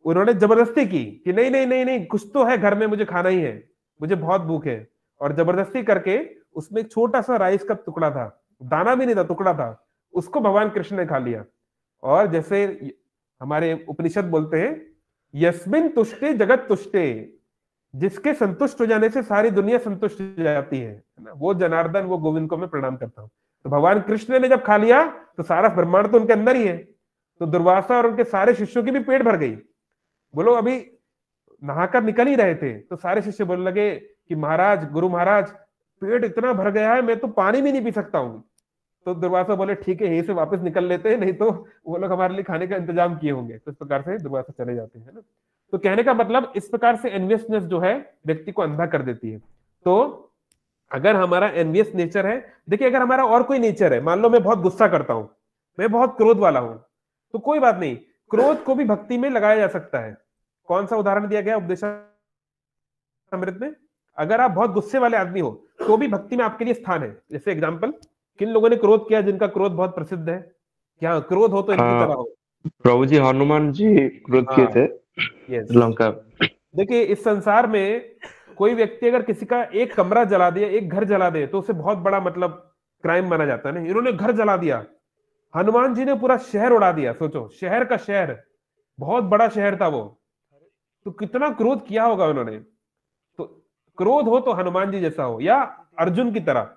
उन्होंने जबरदस्ती की कि नहीं नहीं नहीं नहीं, कुछ तो है घर में, मुझे खाना ही है, मुझे बहुत भूख है, और जबरदस्ती करके उसमें एक छोटा सा राइस का टुकड़ा था, दाना भी नहीं था, टुकड़ा था, उसको भगवान कृष्ण ने खा लिया। और जैसे हमारे उपनिषद बोलते हैं, यस्मिन तुष्टे जगत तुष्टे, जिसके संतुष्ट हो जाने से सारी दुनिया संतुष्ट हो जाती है ना, वो जनार्दन, वो गोविंद को मैं प्रणाम करता हूँ। तो भगवान कृष्ण ने जब खा लिया तो सारा ब्रह्मांड तो उनके अंदर ही है। तो दुर्वासा और उनके सारे शिष्यों की भी पेट भर गई। बोलो अभी नहाकर निकल ही रहे थे तो सारे शिष्य बोलने लगे कि महाराज, गुरु महाराज, पेट इतना भर गया है, मैं तो पानी भी नहीं पी सकता हूँ। तो दुर्वासा बोले ठीक है, यहीं से वापस निकल लेते हैं, नहीं तो वो लोग हमारे लिए खाने का इंतजाम किए होंगे। तो इस प्रकार से दुर्वासा चले जाते हैं, है ना। तो कहने का मतलब इस प्रकार से एनवियसनेस जो है व्यक्ति को अंधा कर देती है। तो अगर हमारा एनवियस नेचर है, देखिए अगर हमारा और कोई नेचर है, मान लो मैं बहुत गुस्सा करता हूं, मैं बहुत क्रोध वाला हूं, तो कोई बात नहीं, क्रोध को भी भक्ति में लगाया जा सकता है। कौन सा उदाहरण दिया गया उपदेशामृत में? अगर आप बहुत गुस्से वाले आदमी हो तो भी भक्ति में आपके लिए स्थान है। जैसे एग्जाम्पल, किन लोगों ने क्रोध किया जिनका क्रोध बहुत प्रसिद्ध है? क्या क्रोध हो तो इनकी तरह हो? प्रभु जी, हनुमान जी क्रोध किए थे लंका। देखिए इस संसार में कोई व्यक्ति अगर किसी का एक कमरा जला दिया, एक घर जला दे, तो उसे बहुत बड़ा मतलब क्राइम माना जाता है ना। इन्होंने घर जला दिया, हनुमान जी ने पूरा शहर उड़ा दिया। सोचो, शहर का शहर, बहुत बड़ा शहर था वो, तो कितना क्रोध किया होगा उन्होंने। तो क्रोध हो तो हनुमान जी जैसा हो, या अर्जुन की तरह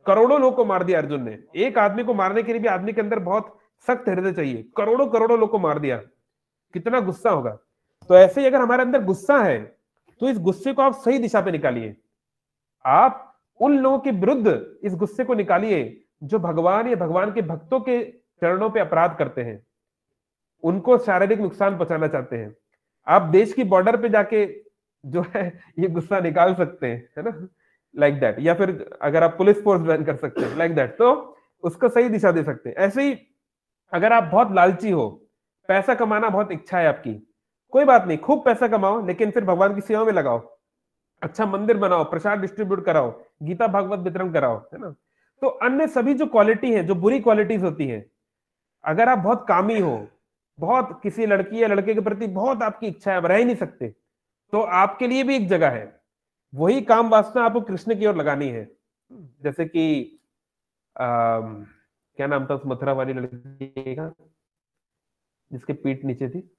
करोड़ों लोगों को मार दिया अर्जुन ने। एक आदमी को मारने के लिए भी आदमी के अंदर बहुत सख्त हृदय चाहिए, करोड़ों करोड़ों लोगों को मार दिया, कितना गुस्सा होगा। तो ऐसे ही अगर हमारे अंदर गुस्सा है तो इस गुस्से को आप सही दिशा पे निकालिए। आप उन लोगों के विरुद्ध इस गुस्से को निकालिए जो भगवान या भगवान के भक्तों के चरणों पे अपराध करते हैं, उनको शारीरिक नुकसान पहुंचाना चाहते हैं। आप देश की बॉर्डर पे जाके जो है ये गुस्सा निकाल सकते हैं, है ना, लाइक दैट। या फिर अगर आप पुलिस फोर्स ज्वाइन कर सकते हैं, लाइक दैट, तो उसको सही दिशा दे सकते हैं। ऐसे ही अगर आप बहुत लालची हो, पैसा कमाना बहुत इच्छा है आपकी, कोई बात नहीं, खूब पैसा कमाओ, लेकिन फिर भगवान की सेवा में लगाओ, अच्छा मंदिर बनाओ, प्रसाद डिस्ट्रीब्यूट कराओ, गीता भागवत वितरण कराओ, है ना। तो अन्य सभी जो क्वालिटी है, जो बुरी क्वालिटीज होती है, अगर आप बहुत कामी हो, बहुत किसी लड़की या लड़के के प्रति बहुत आपकी इच्छा है, आप रह ही नहीं सकते, तो आपके लिए भी एक जगह है। वही काम वासना आपको कृष्ण की ओर लगानी है। जैसे कि क्या नाम था उस मथुरा वाली लड़की का जिसके पीठ नीचे थी?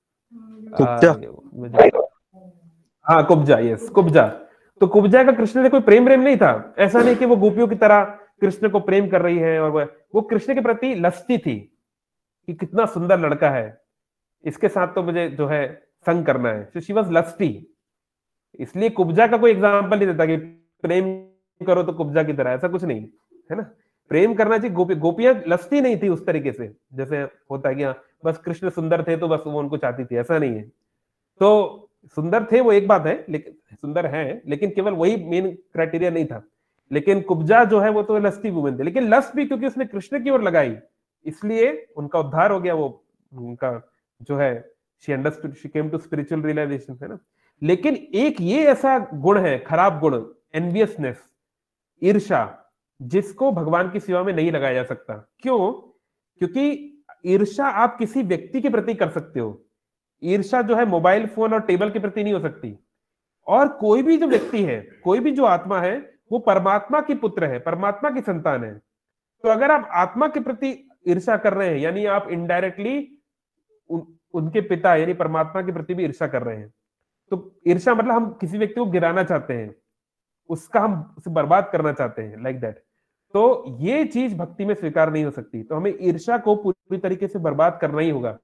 हाँ, कुब्जा, यस, कुब्जा। तो कुब्जा का कृष्ण से कोई प्रेम नहीं था। ऐसा नहीं कि वो गोपियों की तरह कृष्ण को प्रेम कर रही है, और वो कृष्ण के प्रति लस्टी थी कि कितना सुंदर लड़का है, इसके साथ तो मुझे जो है संग करना है। so she was lusty। इसलिए कुब्जा का कोई एग्जाम्पल नहीं देता कि प्रेम करो तो कुब्जा की तरह, ऐसा कुछ नहीं है ना। प्रेम करना चाहिए। गोपियां लस्टी नहीं थी उस तरीके से जैसे होता है कि बस कृष्ण सुंदर थे तो बस वो उनको चाहती थी, ऐसा नहीं है। तो सुंदर थे वो एक बात है, लेकिन सुंदर है, लेकिन केवल वही मेन क्राइटेरिया नहीं था। लेकिन कुब्जा जो है वो तो लस्टी वुमेन थे, लेकिन लस्ट भी क्योंकि उसने कृष्ण की ओर लगाई, इसलिए उनका उद्धार हो गया। वो उनका जो है she understood, she came to spiritual realization, है ना। लेकिन एक ये ऐसा गुण है, खराब गुण, एनवियसनेस, ईर्षा, जिसको भगवान की सेवा में नहीं लगाया जा सकता। क्यों? क्योंकि ईर्षा आप किसी व्यक्ति के प्रति कर सकते हो, ईर्षा जो है मोबाइल फोन और टेबल के प्रति नहीं हो सकती। और कोई भी जो व्यक्ति है, कोई भी जो आत्मा है, वो परमात्मा की पुत्र है, परमात्मा की संतान है। तो अगर आप आत्मा के प्रति ईर्षा कर रहे हैं, यानी आप इनडायरेक्टली उनके पिता यानी परमात्मा के प्रति भी ईर्षा कर रहे हैं। तो ईर्षा मतलब हम किसी व्यक्ति को गिराना चाहते हैं, उसका हम उसे बर्बाद करना चाहते हैं, लाइक दैट। तो ये चीज भक्ति में स्वीकार नहीं हो सकती। तो हमें ईर्षा को पूरी तरीके से बर्बाद करना ही होगा।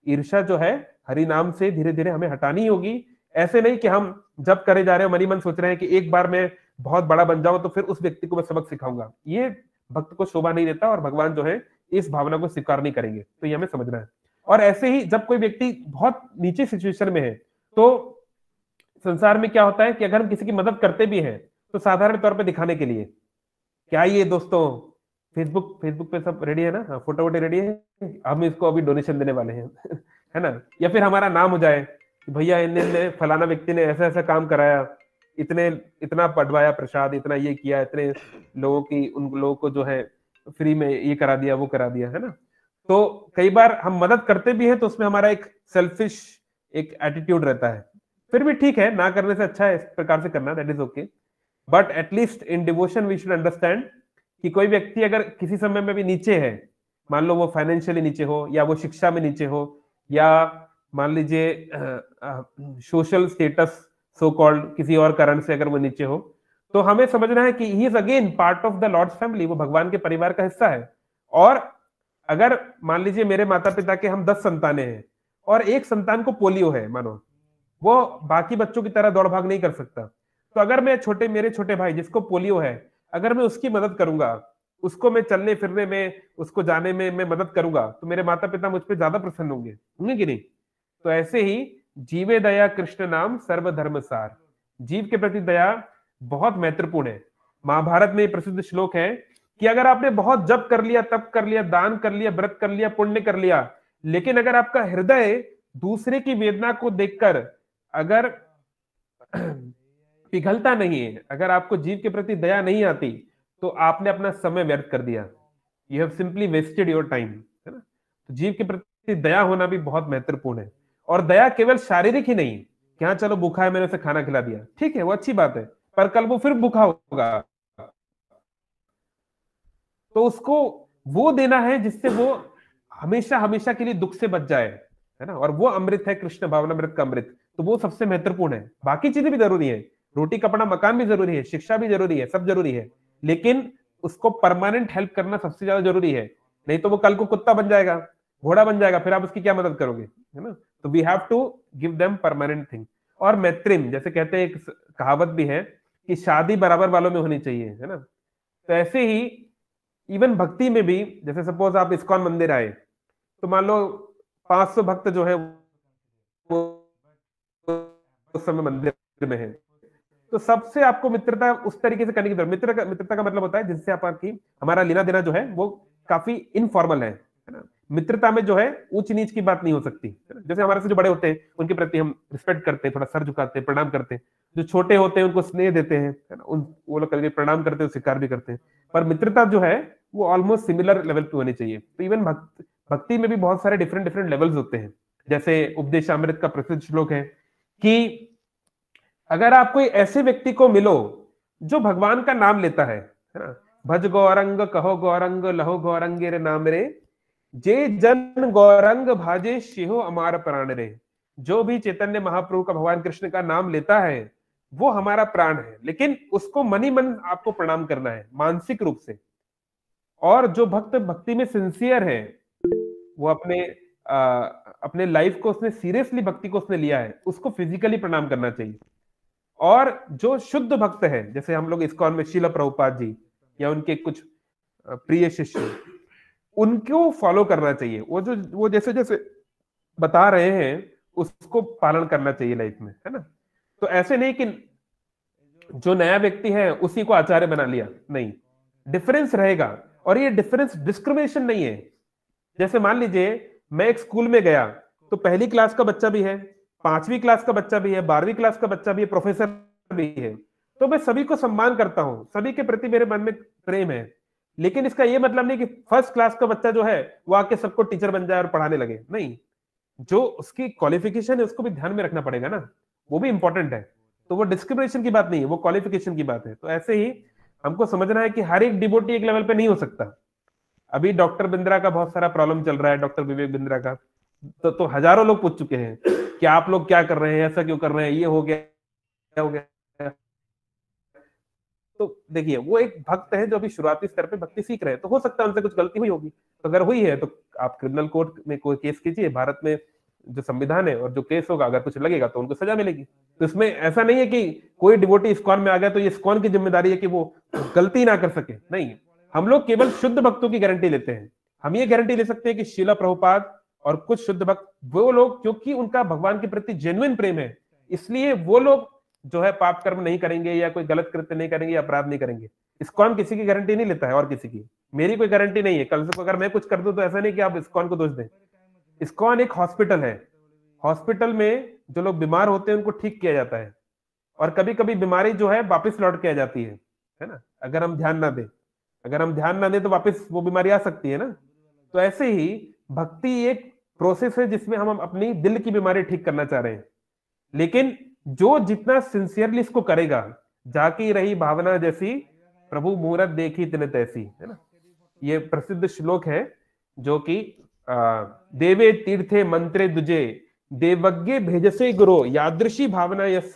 ईर्षा जो है हरि नाम से धीरे धीरे हमें हटानी होगी। ऐसे नहीं कि हम जब करे जा रहे हैं, मनी मन सोच रहे हैं कि एक बार मैं बहुत बड़ा बन जाऊं तो फिर उस व्यक्ति को मैं सबक सिखाऊंगा। ये भक्त को शोभा नहीं देता, और भगवान जो है इस भावना को स्वीकार नहीं करेंगे। तो ये हमें समझना है। और ऐसे ही जब कोई व्यक्ति बहुत नीचे सिचुएशन में है, तो संसार में क्या होता है कि अगर हम किसी की मदद करते भी हैं तो साधारण तौर पे दिखाने के लिए, क्या ये दोस्तों फेसबुक पे सब रेडी है ना, हाँ, फोटो वोटो रेडी है, हम इसको अभी डोनेशन देने वाले हैं है ना। या फिर हमारा नाम हो जाए कि भैया इन्ने फलाना व्यक्ति ने ऐसा ऐसा काम कराया, इतना पढ़वाया प्रसाद, इतना ये किया, इतने लोगों की, उन लोगों को जो है फ्री में ये करा दिया, वो करा दिया, है ना। तो कई बार हम मदद करते भी हैं तो उसमें हमारा एक सेल्फिश एक एटीट्यूड रहता है। फिर भी ठीक है, ना करने से अच्छा है इस प्रकार से करना, that is okay. But at least in devotion we should understand कि कोई व्यक्ति अगर किसी समय में भी नीचे है, मान लो वो फाइनेंशियली नीचे हो, या वो शिक्षा में नीचे हो, या मान लीजिए सोशल स्टेटस सो कॉल्ड किसी और कारण से अगर वो नीचे हो, तो हमें समझना है कि he is again part of the lord's family, वो भगवान के परिवार का हिस्सा है। और अगर मान लीजिए मेरे माता पिता के हम 10 संतानें हैं और एक संतान को पोलियो है, मानो वो बाकी बच्चों की तरह दौड़ भाग नहीं कर सकता, तो अगर मैं मेरे छोटे भाई जिसको पोलियो है, अगर मैं उसकी मदद करूंगा, उसको मैं चलने फिरने में, उसको जाने में मैं मदद करूंगा, तो मेरे माता पिता मुझ पर ज्यादा प्रसन्न होंगे कि नहीं? तो ऐसे ही जीवे दया कृष्ण नाम सर्वधर्म सार, जीव के प्रति दया बहुत महत्वपूर्ण है। महाभारत में प्रसिद्ध श्लोक है कि अगर आपने बहुत जप कर लिया, तप कर लिया, दान कर लिया, व्रत कर लिया, पुण्य कर लिया, लेकिन अगर आपका हृदय दूसरे की वेदना को देखकर अगर पिघलता नहीं है, अगर आपको जीव के प्रति दया नहीं आती, तो आपने अपना समय व्यर्थ कर दिया, you have simply wasted your time, है ना? तो जीव के प्रति दया होना भी बहुत महत्वपूर्ण है। और दया केवल शारीरिक ही नहीं कि हाँ चलो भूखा है, मैंने उसे खाना खिला दिया, ठीक है वो अच्छी बात है, पर कल वो फिर भूखा होगा, तो उसको वो देना है जिससे वो हमेशा हमेशा के लिए दुख से बच जाए, है ना? और वो अमृत है, कृष्ण भावनामृत का अमृत, तो वो सबसे महत्वपूर्ण है। बाकी चीजें भी जरूरी है, रोटी कपड़ा मकान भी जरूरी है, शिक्षा भी जरूरी है, सब जरूरी है, लेकिन उसको परमानेंट हेल्प करना सबसे ज्यादा जरूरी है। नहीं तो वो कल को कुत्ता बन जाएगा, घोड़ा बन जाएगा, फिर आप उसकी क्या मदद करोगे, है ना? तो we have to give them permanent thing. और मैत्रिम, जैसे कहते हैं, एक कहावत भी है कि शादी बराबर वालों में होनी चाहिए, है ना? तो ऐसे ही इवन भक्ति में भी, जैसे सपोज आप इस्कॉन मंदिर आए, तो मान लो 500 भक्त जो है वो उस समय मंदिर में है, तो सबसे आपको मित्रता उस तरीके से करने की जरूरत। मित्रता का मतलब होता है जिससे आपकी हमारा लेना देना जो है वो काफी इनफॉर्मल है ना? मित्रता में जो है ऊंच नीच की बात नहीं हो सकती, है ना? जैसे हमारे से जो बड़े होते हैं उनके प्रति हम रिस्पेक्ट करते हैं, थोड़ा सर झुकाते हैं, प्रणाम करते हैं। जो छोटे होते हैं उनको स्नेह देते हैं, है ना? वो लोग कभी प्रणाम करते हैं, स्वीकार भी करते हैं। पर मित्रता जो है वो ऑलमोस्ट सिमिलर लेवल पे होनी चाहिए। तो इवन भक्ति में भी बहुत सारे डिफरेंट डिफरेंट लेवल्स होते हैं। जैसे उपदेशामृत का प्रसिद्ध श्लोक है कि अगर आप कोई ऐसे व्यक्ति को मिलो जो भगवान का नाम लेता है ना? भज गौरंग कहो गौरंग लहो गौरंगे रे नाम रे, जे जन गौरंग भाजे शिहो अमार प्राण रे। जो भी चैतन्य महाप्रभु का, भगवान कृष्ण का नाम लेता है वो हमारा प्राण है, लेकिन उसको मनी मन आपको प्रणाम करना है, मानसिक रूप से। और जो भक्त भक्ति में सिंसियर है, वो अपने लाइफ को उसने सीरियसली, भक्ति को उसने लिया है, उसको फिजिकली प्रणाम करना चाहिए। और जो शुद्ध भक्त है, जैसे हम लोग इस्कॉन में शीला प्रभुपाद जी या उनके कुछ प्रिय शिष्य, उनको फॉलो करना चाहिए। वो जैसे जैसे बता रहे हैं उसको पालन करना चाहिए लाइफ में, है ना? तो ऐसे नहीं कि जो नया व्यक्ति है उसी को आचार्य बना लिया, नहीं, डिफरेंस रहेगा। और ये डिफरेंस डिस्क्रिमिनेशन नहीं है। जैसे मान लीजिए मैं एक स्कूल में गया, तो पहली क्लास का बच्चा भी है, 5वीं क्लास का बच्चा भी है, 12वीं क्लास का बच्चा भी है, प्रोफेसर भी है, तो मैं सभी को सम्मान करता हूं, सभी के प्रति मेरे मन में प्रेम है। लेकिन इसका यह मतलब नहीं कि फर्स्ट क्लास का बच्चा जो है वो आके सबको टीचर बन जाए और पढ़ाने लगे, नहीं। जो उसकी क्वालिफिकेशन है उसको भी ध्यान में रखना पड़ेगा ना, वो भी इंपॉर्टेंट है। तो वो डिस्क्रिमिनेशन की बात नहीं है, वो क्वालिफिकेशन की बात है। तो ऐसे ही हमको समझना है कि हर एक डिवोटी एक लेवल पे नहीं हो सकता। अभी डॉक्टर बिंद्रा का बहुत सारा प्रॉब्लम चल रहा है, डॉक्टर विवेक बिंद्रा का, तो हजारों लोग पूछ चुके हैं कि आप लोग क्या कर रहे हैं, ऐसा क्यों कर रहे हैं, ये हो गया, क्या हो गया। तो देखिए वो एक भक्त है जो अभी शुरुआती स्तर पे भक्ति सीख रहे हैं, तो हो सकता है उनसे कुछ गलती हुई होगी। तो अगर हुई है तो आप क्रिमिनल कोर्ट में कोई केस कीजिए, भारत में जो संविधान है, और जो केस होगा अगर कुछ लगेगा तो उनको सजा मिलेगी। तो इसमें ऐसा नहीं है कि कोई डिवोटी इस्कॉन में आ गया तो ये इस्कॉन की जिम्मेदारी है कि वो गलती ना कर सके, नहीं। हम लोग केवल शुद्ध भक्तों की गारंटी लेते हैं। हम ये गारंटी ले सकते हैं कि शीला प्रभुपाद और कुछ शुद्ध भक्त, वो लोग क्योंकि उनका भगवान के प्रति जेन्युइन प्रेम है, इसलिए वो लोग जो है पाप कर्म नहीं करेंगे या कोई गलत कृत्य नहीं करेंगे या अपराध नहीं करेंगे। इस्कॉन किसी की गारंटी नहीं लेता है और किसी की, मेरी कोई गारंटी नहीं है। कल से अगर मैं कुछ कर दूं तो ऐसा नहीं कि आप इस्कॉन को दोष दें। इस्कॉन एक हॉस्पिटल है, हॉस्पिटल में जो लोग बीमार होते हैं उनको ठीक किया जाता है, और कभी कभी बीमारी जो है वापस लौट के आ जाती है ना? अगर हम ध्यान ना दें तो वापस वो बीमारी आ सकती है ना। तो ऐसे ही भक्ति एक प्रोसेस है जिसमें हम अपनी दिल की बीमारी ठीक करना चाह रहे हैं, लेकिन जो जितना सिंसियरली इसको करेगा, जाकी रही भावना जैसी प्रभु मुहूर्त देखी तिन तैसी, है ना। ये प्रसिद्ध श्लोक है जो कि देवे तीर्थे मंत्रे दुजे देवज्ञ भेजसे गुरु यादृशी भावना यस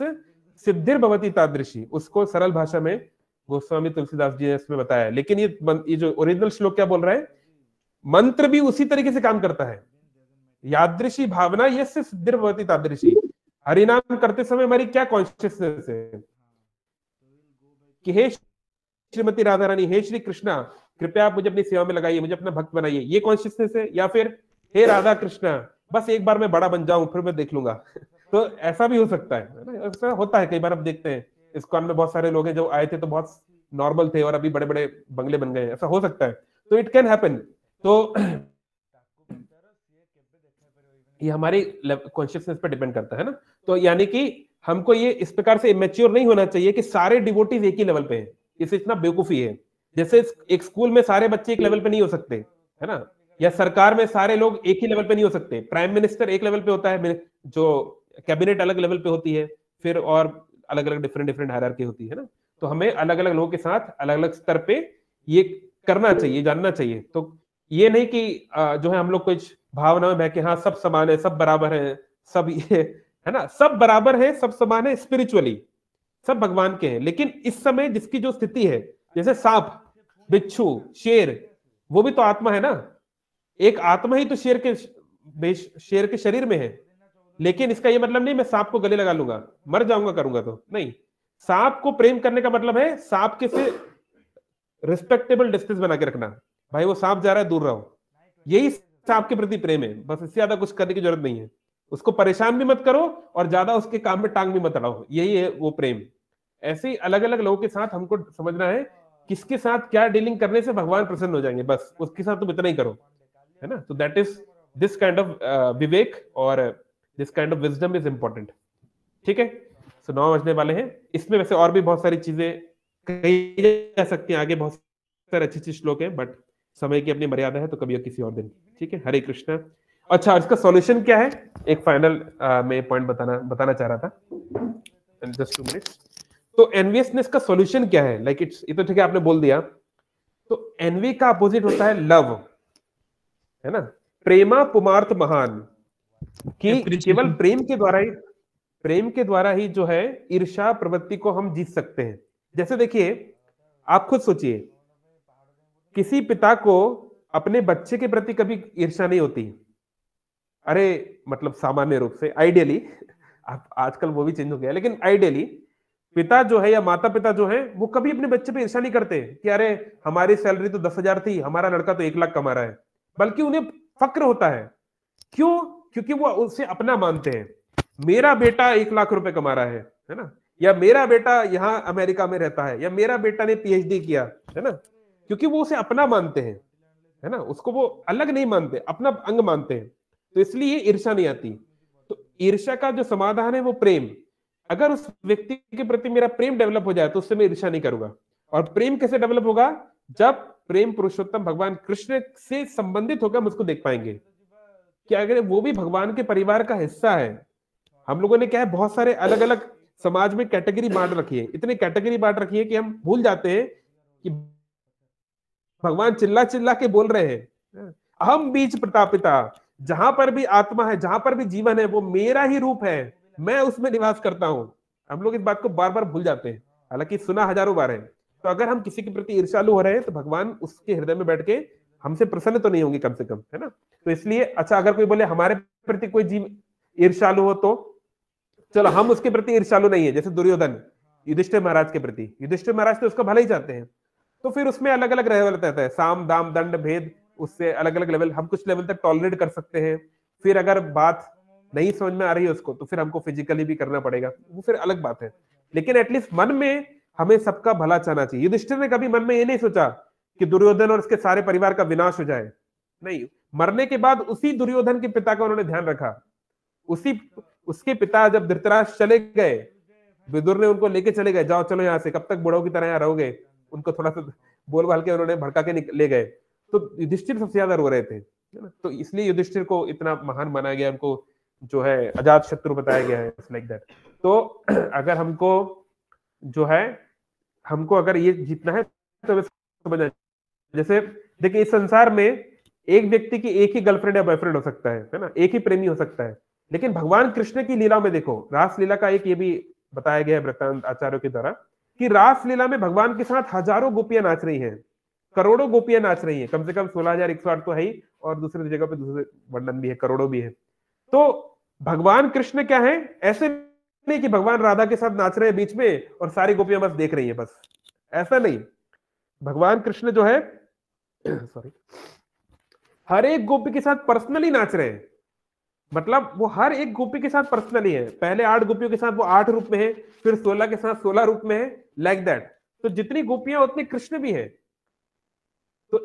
सिद्धिर भवती तादृशी। उसको सरल भाषा में गोस्वामी तुलसीदास जी ने इसमें बताया। लेकिन ये जो ओरिजिनल श्लोक क्या बोल रहा है, मंत्र भी उसी तरीके से काम करता है। यादृशी भावना यस सिद्धिर भवती तादृशी। हरिनाम करते समय हमारी क्या कॉन्शियसनेस है कि हे श्रीमती राधा रानी, हे श्री कृष्णा, कृपया आप मुझे अपनी सेवा में लगाइए, मुझे अपना भक्त बनाइए, ये कॉन्शियसनेस है। या फिर हे राधा कृष्णा, बस एक बार मैं बड़ा बन जाऊं फिर मैं देख लूंगा। तो ऐसा भी हो सकता है, ऐसा होता है कई बार। हम देखते हैं इस्कॉन में बहुत सारे लोग हैं जो आए थे तो बहुत नॉर्मल थे और अभी बड़े बड़े बंगले बन गए, ऐसा हो सकता है। तो इट कैन हैपन। तो ये हमारी कॉन्शियसनेस पर डिपेंड करता है ना। तो यानी कि हमको ये इस प्रकार से इमेच्योर नहीं होना चाहिए कि सारे डिवोटीज एक ही लेवल पे हैं, इससे इतना बेवकूफी है। जैसे एक स्कूल में सारे बच्चे एक लेवल पे नहीं हो सकते, है ना, या सरकार में सारे लोग एक ही लेवल पे नहीं हो सकते। प्राइम मिनिस्टर एक लेवल पे होता है, जो कैबिनेट अलग लेवल पे होती है, फिर और अलग अलग डिफरेंट हायरार्की होती है ना। तो हमें अलग अलग लोगों के साथ अलग अलग स्तर पे ये करना चाहिए, जानना चाहिए। तो ये नहीं कि जो है हम लोग कुछ भावना में बह के हाँ सब समान है, सब बराबर है, सब ये है ना, सब बराबर है, सब समान है, स्पिरिचुअली सब भगवान के हैं। लेकिन इस समय जिसकी जो स्थिति है, जैसे सांप, बिच्छू, शेर, वो भी तो आत्मा है ना। एक आत्मा ही तो शेर के शरीर में है। लेकिन इसका ये मतलब नहीं मैं सांप को गले लगा लूंगा, मर जाऊंगा करूंगा तो नहीं। सांप को प्रेम करने का मतलब है सांप के से रिस्पेक्टेबल डिस्टेंस बना के रखना। भाई वो सांप जा रहा है, दूर रहो, यही सांप के प्रति प्रेम है। बस इससे ज्यादा कुछ करने की जरूरत नहीं है। उसको परेशान भी मत करो और ज्यादा उसके काम में टांग भी मत अड़ाओ, यही है वो प्रेम। ऐसे ही अलग अलग लोगों के साथ हमको समझना है किसके साथ क्या डीलिंग करने से भगवान प्रसन्न हो जाएंगे, बस उसके साथ तुम इतना ही करो, है ना। तो that is this kind of vivek और this kind of wisdom is important. ठीक है, सो 9 बजने वाले हैं। इसमें वैसे और भी बहुत सारी चीजें कही जा सकती हैं, आगे बहुत सारे अच्छी अच्छी श्लोक है, बट समय की अपनी मर्यादा है, तो कभी किसी और दिन। ठीक है, हरे कृष्णा। अच्छा, इसका सॉल्यूशन क्या है, एक फाइनल में पॉइंट बताना चाह रहा था, जस्ट 2 मिनट्स। तो एनवियसनेस का सॉल्यूशन क्या है, लाइक इट्स, ये तो ठीक है आपने बोल दिया। तो एनवी का अपोजिट होता है लव, है ना। प्रेमा पुमार्थ महान, कि केवल प्रेम के द्वारा ही जो है ईर्ष्या प्रवृत्ति को हम जीत सकते हैं। जैसे देखिए, आप खुद सोचिए, किसी पिता को अपने बच्चे के प्रति कभी ईर्ष्या नहीं होती। अरे मतलब सामान्य रूप से, आइडियली, आजकल वो भी चेंज हो गया, लेकिन आइडियली पिता जो है या माता पिता जो है वो कभी अपने बच्चे पे ईर्ष्या नहीं करते कि अरे हमारी सैलरी तो 10,000 थी, हमारा लड़का तो 1 लाख कमा रहा है। बल्कि उन्हें फक्र होता है। क्यों? क्योंकि वो उसे अपना मानते हैं। मेरा बेटा 1 लाख रुपए कमा रहा है ना, या मेरा बेटा यहाँ अमेरिका में रहता है, या मेरा बेटा ने PhD किया, है ना। क्योंकि वो उसे अपना मानते हैं, है ना, उसको वो अलग नहीं मानते, अपना अंग मानते हैं। तो इसलिए ईर्ष्या नहीं आती। तो ईर्ष्या का जो समाधान है वो प्रेम। अगर उस व्यक्ति के प्रति मेरा प्रेम डेवलप हो जाए तो उससे मैं ईर्ष्या नहीं करूंगा। और प्रेम कैसे डेवलप होगा? जब प्रेम पुरुषोत्तम भगवान कृष्ण से संबंधित होकर हम उसको देख पाएंगे कि अगर वो भी भगवान के परिवार का हिस्सा है। हम लोगों ने क्या है, बहुत सारे अलग अलग समाज में कैटेगरी बांट रखी है, इतनी कैटेगरी बांट रखी है कि हम भूल जाते हैं कि भगवान चिल्ला चिल्ला के बोल रहे हैं, अहम बीज प्रतापिता, जहां पर भी आत्मा है, जहां पर भी जीवन है, वो मेरा ही रूप है, मैं उसमें निवास करता हूं। हम लोग इस बात को बार बार भूल जाते हैं, हालांकि सुना हजारों बार है। तो अगर हम किसी के प्रति ईर्ष्यालु हो रहे हैं तो भगवान उसके हृदय में बैठ के हमसे प्रसन्न तो नहीं होंगे कम से कम, है ना। तो इसलिए अच्छा, अगर कोई बोले हमारे प्रति कोई जीव ईर्ष्यालु हो तो चलो हम उसके प्रति ईर्ष्यालु नहीं है। जैसे दुर्योधन युधिष्ठिर महाराज के प्रति, युधिष्ठिर महाराज तो उसका भला ही चाहते हैं। तो फिर उसमें अलग अलग लेवल रहता है, साम दाम दंड भेद, उससे अलग अलग लेवल, हम कुछ लेवल तक टॉलरेट कर सकते हैं। फिर अगर बात नहीं समझ में आ रही है उसको तो फिर हमको फिजिकली भी करना पड़ेगा, वो फिर अलग बात है। लेकिन एटलीस्ट मन में हमें सबका भला चाहना चाहिए। युधिष्ठिर ने कभी मन में ये नहीं सोचा कि दुर्योधन और उसके सारे परिवार का विनाश हो जाए, नहीं। मरने के बाद उसी दुर्योधन के पिता का उन्होंने ध्यान रखा। उसके पिता जब धृतराष्ट्र चले गए, विदुर ने उनको लेके चले गए, जाओ चलो यहाँ से, कब तक बुढ़ों की तरह यहाँ रहोगे। उनको थोड़ा सा बोल बाल के उन्होंने भड़का के ले गए। तो युधिष्ठिर सबसे ज्यादा रो रहे थे, है ना। तो इसलिए युधिष्ठिर को इतना महान माना गया, उनको जो है अजात शत्रु बताया गया है, लाइक दैट। तो अगर हमको जो है, हमको अगर ये जीतना है तो हमें समझना, जैसे देखिए इस संसार में एक व्यक्ति की एक ही गर्लफ्रेंड या बॉयफ्रेंड हो सकता है ना, एक ही प्रेमी हो सकता है। लेकिन भगवान कृष्ण की लीला में देखो, रास लीला का एक ये भी बताया गया है वृत्तांत आचार्यों के द्वारा कि रास लीला में भगवान के साथ हजारों गोपियां नाच रही हैं, करोड़ों गोपियां नाच रही हैं, कम से कम 16,108 तो है ही, और दूसरी जगह पे दूसरे वर्णन भी है, करोड़ों भी है। तो भगवान कृष्ण क्या है, ऐसे नहीं कि भगवान राधा के साथ नाच रहे हैं बीच में और सारी गोपियां बस देख रही हैं, बस ऐसा नहीं। भगवान कृष्ण जो है सॉरी, हर एक गोपी के साथ पर्सनली नाच रहे हैं, मतलब वो हर एक गोपी के साथ पर्सनली है। पहले 8 गोपियों के साथ वो 8 रूप में है, फिर 16 के साथ 16 रूप में है, लाइक दैट। तो जितनी गोपियां उतने कृष्ण भी है। तो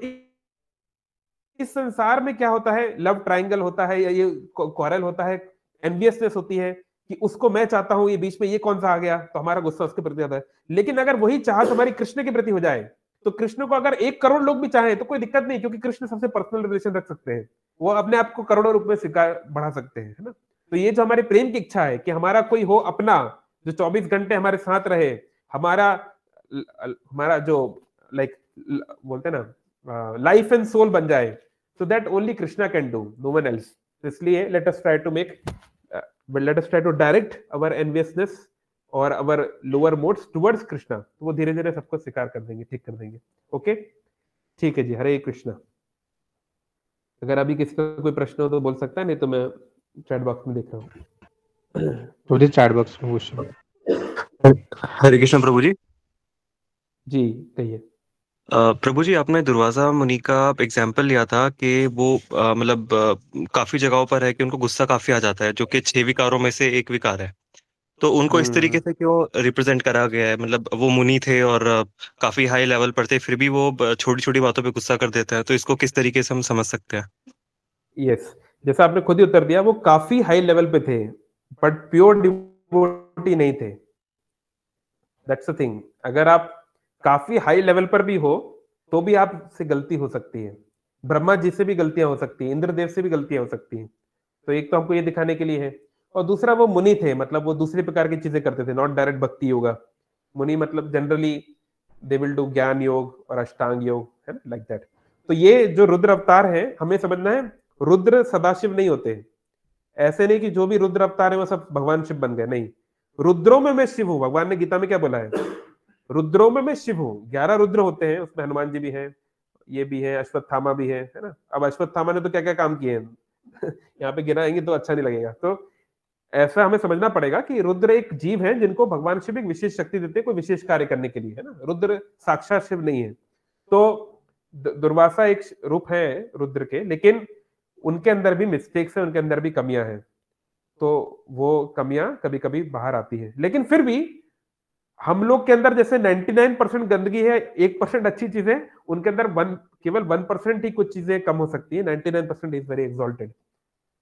इस संसार में क्या होता है, लव ट्रायंगल होता है, या ये क्वारल होता है, एनवियसनेस होती है कि उसको मैं चाहता हूं, ये बीच में ये कौन सा आ गया, तो हमारा गुस्सा उसके प्रति आता है। लेकिन अगर वही चाहत हमारी कृष्ण के प्रति हो जाए, तो कृष्ण को अगर 1 करोड़ लोग भी चाहें तो कोई दिक्कत नहीं, क्योंकि कृष्ण सबसे पर्सनल रिलेशन रख सकते हैं, वो अपने आप को करोड़ों रूप में स्वीकार बढ़ा सकते हैं, है ना। तो ये जो हमारे प्रेम की इच्छा है कि हमारा कोई हो अपना, जो 24 घंटे हमारे साथ रहे, हमारा हमारा जो लाइक बोलते हैं ना लाइफ एंड सोल बन जाए, so that only Krishna can do, no one else. तो इसलिए let us try to direct our enviousness और our lower modes towards Krishna, तो वो धीरे धीरे सबको स्वीकार कर देंगे, ठीक कर देंगे। ओके, ठीक है जी, हरे कृष्णा। अगर अभी किसी का कोई प्रश्न हो तो बोल सकता है, नहीं तो मैं चैट बॉक्स में देख रहा हूँ। मुझे चैट बॉक्स में क्वेश्चन। हरे कृष्ण प्रभु जी। जी कहिए। प्रभु जी, आपने दुर्वासा मुनि का एग्जाम्पल लिया था कि वो मतलब काफी जगहों पर है कि उनको गुस्सा काफी आ जाता है, जो कि 6 विकारों में से एक विकार है। तो उनको इस तरीके से क्यों रिप्रेजेंट करा गया है? मतलब वो मुनि थे और काफी हाई लेवल पर थे, फिर भी वो छोटी छोटी बातों पे गुस्सा कर देते हैं, तो इसको किस तरीके से हम समझ सकते हैं? यस, जैसा आपने खुद ही उत्तर दिया, वो काफी हाई लेवल पे थे बट प्योर डिवोटी नहीं थे। That's the thing. अगर आप काफी हाई लेवल पर भी हो तो भी आपसे गलती हो सकती है, ब्रह्मा जी से भी गलतियां हो सकती हैं, इंद्रदेव से भी गलतियां हो सकती हैं। तो एक तो हमको ये दिखाने के लिए है, और दूसरा वो मुनि थे, मतलब वो दूसरे प्रकार की चीजें करते थे, नॉट डायरेक्ट भक्ति योगा। मुनि मतलब जनरली दे विल डू ज्ञान योग और अष्टांग योग, है ना, लाइक दैट। तो ये जो रुद्र अवतार है, हमें समझना है रुद्र सदाशिव नहीं होते। ऐसे नहीं कि जो भी रुद्र अवतार है वो सब भगवान शिव बन गए, नहीं। रुद्रों में मैं शिव हूं, भगवान ने गीता में क्या बोला है, रुद्रों में मैं शिव हूँ। 11 रुद्र होते हैं, उसमें हनुमान जी भी है, ये भी है, अश्वत्थामा भी है ना। अब अश्वत्थामा ने तो क्या क्या काम किए हैं यहाँ पे गिनाएंगे तो अच्छा नहीं लगेगा। तो ऐसा हमें समझना पड़ेगा कि रुद्र एक जीव है जिनको भगवान शिव एक विशेष शक्ति देते हैं कोई विशेष कार्य करने के लिए, है ना। रुद्र साक्षात शिव नहीं है। तो दुर्वासा एक रूप है रुद्र के, लेकिन उनके अंदर भी मिस्टेक्स है, उनके अंदर भी कमियां हैं। तो वो कमियां कभी कभी बाहर आती है, लेकिन फिर भी हम लोग के अंदर जैसे 99% गंदगी है, 1% अच्छी चीज है, उनके अंदर केवल 1% ही कुछ चीजें कम हो सकती है, 99% इज वेरी एक्सॉल्टेड।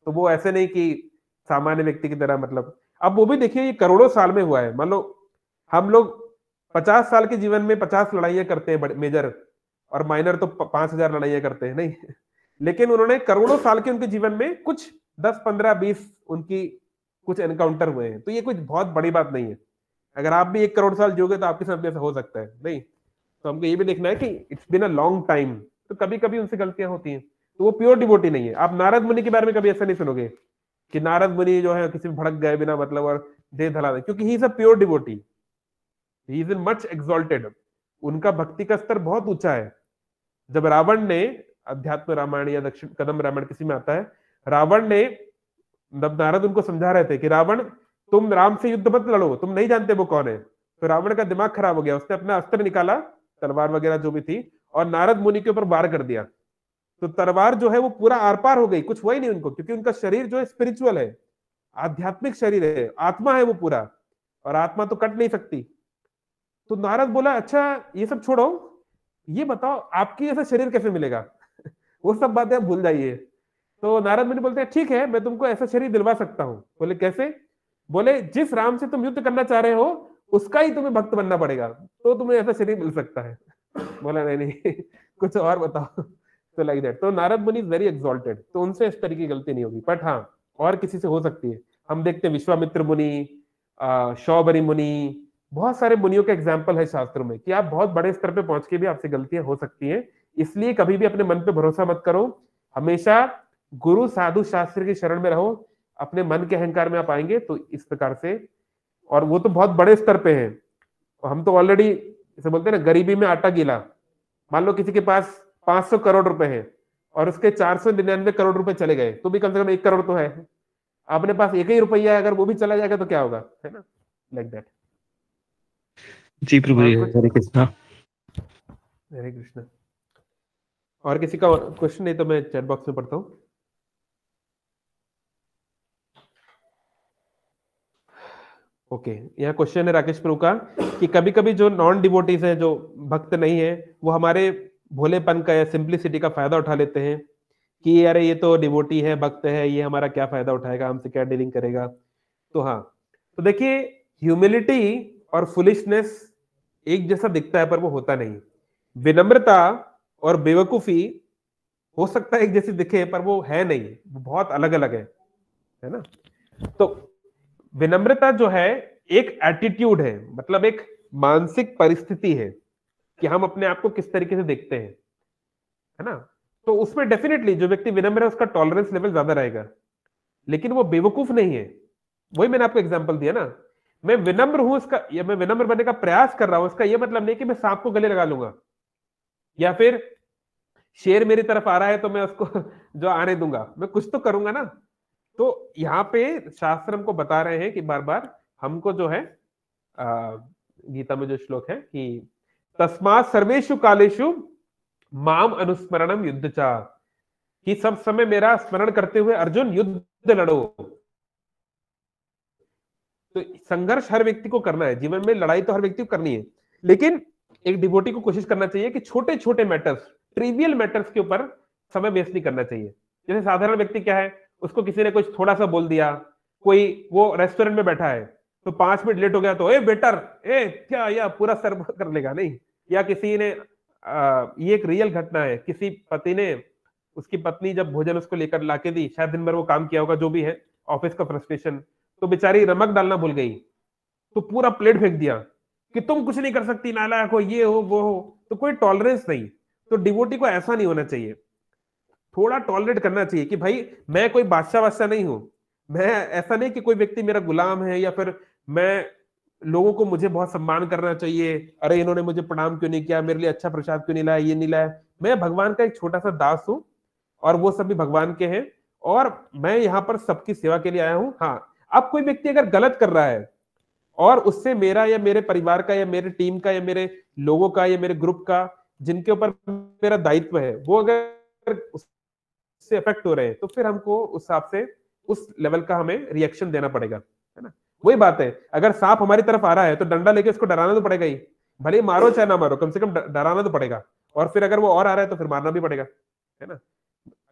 तो वो ऐसे नहीं कि सामान्य व्यक्ति की तरह, मतलब अब वो भी देखिए ये करोड़ों साल में हुआ है। मान लो हम लोग 50 साल के जीवन में 50 लड़ाइयां करते हैं मेजर, और माइनर तो 5,000 लड़ाइयां करते हैं, नहीं लेकिन उन्होंने करोड़ों साल के उनके जीवन में कुछ 10, 15, 20 उनकी कुछ एनकाउंटर हुए हैं। तो ये कुछ बहुत बड़ी बात नहीं है। अगर आप भी 1 करोड़ साल जियोगे तो आपके साथ भी ऐसा हो सकता है, नहीं। तो हमको ये भी देखना है कि it's been a long time, तो कभी कभी उनसे गलतियां होती हैं। तो वो प्योर डिवोटी नहीं है। आप नारद मुनि के बारे में कभी ऐसा नहीं सुनोगे कि नारद मुनि जो है किसी में भड़क गए बिना मतलब और देह धला दे, क्योंकि he is a pure devotee, he is in much exalted. उनका भक्ति का स्तर बहुत ऊंचा है। जब रावण ने, अध्यात्म रामायण या दक्षिण कदम रामायण किसी में आता है, रावण ने, नारद उनको समझा रहे थे कि रावण तुम राम से युद्ध मत लड़ो, तुम नहीं जानते वो कौन है। तो रावण का दिमाग खराब हो गया, उसने अपना अस्त्र निकाला, तलवार वगैरह जो भी थी, और नारद मुनि के ऊपर वार कर दिया। तो तलवार जो है वो पूरा आर पार हो गई, कुछ हुआ ही नहीं उनको, क्योंकि उनका शरीर जो है स्पिरिचुअल है, आध्यात्मिक शरीर है, आत्मा है वो पूरा, और आत्मा तो कट नहीं सकती। तो नारद बोला अच्छा ये सब छोड़ो, ये बताओ आपकी ऐसा शरीर कैसे मिलेगा वो सब बातें आप भूल जाइए। तो नारद मुनि बोलते हैं ठीक है, मैं तुमको ऐसा शरीर दिलवा सकता हूँ। बोले कैसे? बोले जिस राम से तुम युद्ध करना चाह रहे हो उसका ही तुम्हें भक्त बनना पड़ेगा, तो तुम्हें ऐसा शरीर मिल सकता है बोला नहीं नहीं कुछ और बताओ। तो लाइक दैट। तो नारद मुनि इज वेरी एक्सॉल्टेड, तो उनसे इस तरह की गलती नहीं होगी। बट हाँ, और किसी से हो सकती है। हम देखते हैं विश्वामित्र मुनि, शौबरी मुनि, बहुत सारे मुनियों का एग्जाम्पल है शास्त्रों में कि आप बहुत बड़े स्तर पे पहुंच के भी आपसे गलतियां हो सकती हैं। इसलिए कभी भी अपने मन पे भरोसा मत करो, हमेशा गुरु साधु शास्त्र की शरण में रहो। अपने मन के अहंकार में आप आएंगे तो इस प्रकार से, और वो तो बहुत बड़े स्तर पे है, हम तो ऑलरेडी जैसे बोलते हैं ना गरीबी में आटा गीला। मान लो किसी के पास 500 करोड़ रुपए है और उसके 499 करोड़ रुपए चले गए, तो भी कम से कम 1 करोड़ तो है। अपने पास एक ही रुपया है, अगर वो भी चला जाएगा तो क्या होगा, है ना, लाइक दैट। जी प्रभु जी, हरे कृष्णा। हरे कृष्णा। और किसी का क्वेश्चन नहीं तो मैं चैट बॉक्स में पढ़ता हूँ। ओके, यहाँ क्वेश्चन है राकेश प्रभु का कि कभी कभी जो नॉन डिवोटीज है, जो भक्त नहीं है, वो हमारे भोलेपन का या सिंप्लिसिटी का फायदा उठा लेते हैं कि अरे ये तो डिवोटी है, भक्त है, ये हमारा क्या फायदा उठाएगा, हमसे क्या डीलिंग करेगा। तो हाँ, तो देखिए ह्यूमिलिटी और फुलिशनेस एक जैसा दिखता है पर वो होता नहीं। विनम्रता और बेवकूफी हो सकता है एक जैसी दिखे पर वो है नहीं, वो बहुत अलग अलग है ना। तो विनम्रता जो है एक एटीट्यूड है, मतलब एक मानसिक परिस्थिति है कि हम अपने आप को किस तरीके से देखते हैं, है ना। तो उसमें डेफिनेटली जो व्यक्ति विनम्र है उसका टॉलरेंस लेवल ज्यादा रहेगा, लेकिन वो बेवकूफ नहीं है। वही मैंने आपको एग्जांपल दिया ना, मैं विनम्र हूं इसका, या मैं विनम्र बनने का प्रयास कर रहा हूं, इसका यह मतलब नहीं कि मैं सांप को गले लगा लूंगा, या फिर शेर मेरी तरफ आ रहा है तो मैं उसको जो आने दूंगा, मैं कुछ तो करूंगा ना। तो यहाँ पे शास्त्र हमको बता रहे हैं कि बार बार हमको जो है गीता में जो श्लोक है कि तस्मात् सर्वेषु कालेषु माम अनुस्मरणम युद्धचा, कि सब समय मेरा स्मरण करते हुए अर्जुन युद्ध लड़ो। तो संघर्ष हर व्यक्ति को करना है जीवन में, लड़ाई तो हर व्यक्ति को करनी है, लेकिन एक डिवोटी को कोशिश करना चाहिए कि छोटे छोटे मैटर्स, ट्रिवियल मैटर्स के ऊपर समय वेस्ट नहीं करना चाहिए। जैसे साधारण व्यक्ति क्या है, उसको किसी ने कुछ थोड़ा सा बोल दिया, कोई वो रेस्टोरेंट में बैठा है तो 5 मिनट लेट हो गया तो ए बेटर ए क्या, या पूरा सर्व कर लेगा नहीं। या किसी ने ये एक रियल घटना है, किसी पति ने उसकी पत्नी जब भोजन उसको लेकर लाके दी, शायद दिन भर वो काम किया होगा, जो भी है ऑफिस का फ्रस्ट्रेशन, तो बेचारी नमक डालना भूल गई तो पूरा प्लेट फेंक दिया कि तुम कुछ नहीं कर सकती, नालायक हो, ये हो वो हो। तो कोई टॉलरेंस नहीं। तो डिवोटी को ऐसा नहीं होना चाहिए, थोड़ा टॉलरेट करना चाहिए कि भाई मैं कोई बादशाह नहीं हूं, मैं ऐसा नहीं कि कोई व्यक्ति मेरा गुलाम है, या फिर मैं लोगों को मुझे बहुत सम्मान करना चाहिए, अरे इन्होंने मुझे प्रणाम क्यों नहीं किया, मेरे लिए अच्छा प्रसाद क्यों नहीं लाया, ये नहीं लाया। मैं भगवान का एक छोटा सा दास हूं और वो सभी भगवान के हैं, और मैं यहाँ पर सबकी सेवा के लिए आया हूं। हाँ, अब कोई व्यक्ति अगर गलत कर रहा है और उससे मेरा या मेरे परिवार का या मेरे टीम का या मेरे लोगों का या मेरे ग्रुप का जिनके ऊपर मेरा दायित्व है, वो अगर उससे इफेक्ट हो रहे हैं, तो फिर हमको उस हिसाब से उस लेवल का हमें रिएक्शन देना पड़ेगा, है ना। वही बात है, अगर सांप हमारी तरफ आ रहा है तो डंडा लेके उसको डराना तो पड़ेगा ही, भले मारो चाहे ना मारो, कम से कम डराना तो पड़ेगा। और फिर अगर वो और आ रहा है तो फिर मारना भी पड़ेगा, है ना।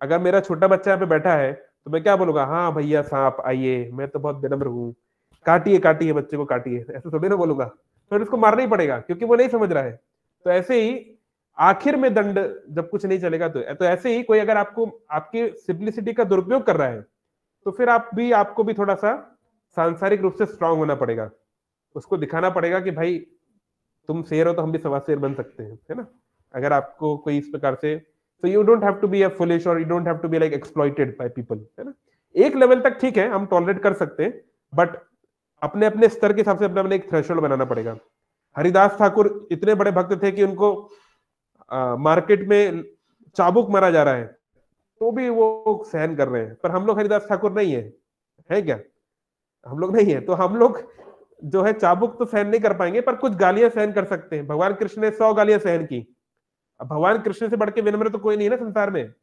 अगर मेरा छोटा बच्चा यहाँ पे बैठा है तो मैं क्या बोलूंगा, हाँ भैया सांप आइए, मैं तो बहुत विनम्र हूँ, काटिए काटिए बच्चे को काटिए, ऐसे थोड़ी ना बोलूंगा, फिर उसको मारना ही पड़ेगा क्योंकि वो नहीं समझ रहा है। तो ऐसे ही आखिर में दंड जब कुछ नहीं चलेगा तो ऐसे ही कोई अगर आपको आपकी सिंप्लिसिटी का दुरुपयोग कर रहा है तो फिर आपको भी थोड़ा सा सांसारिक रूप से स्ट्रांग होना पड़ेगा, उसको दिखाना पड़ेगा कि भाई तुम शेर हो तो हम भी सवा शेर बन सकते हैं, है ना। अगर आपको कोई इस प्रकार से, तो you don't have to be a foolish और you don't have to be like exploited by people, है ना। एक लेवल तक ठीक है, हम टॉलरेट कर सकते हैं, बट अपने अपने स्तर के हिसाब से अपना एक थ्रेशोल्ड बनाना पड़ेगा। हरिदास ठाकुर इतने बड़े भक्त थे कि उनको मार्केट में चाबुक मारा जा रहा है तो भी वो सहन कर रहे हैं, पर हम लोग हरिदास ठाकुर नहीं है क्या, हम लोग नहीं है। तो हम लोग जो है चाबुक तो सहन नहीं कर पाएंगे पर कुछ गालियां सहन कर सकते हैं। भगवान कृष्ण ने 100 गालियां सहन की। अब भगवान कृष्ण से बढ़ के विनम्र तो कोई नहीं है ना संसार में।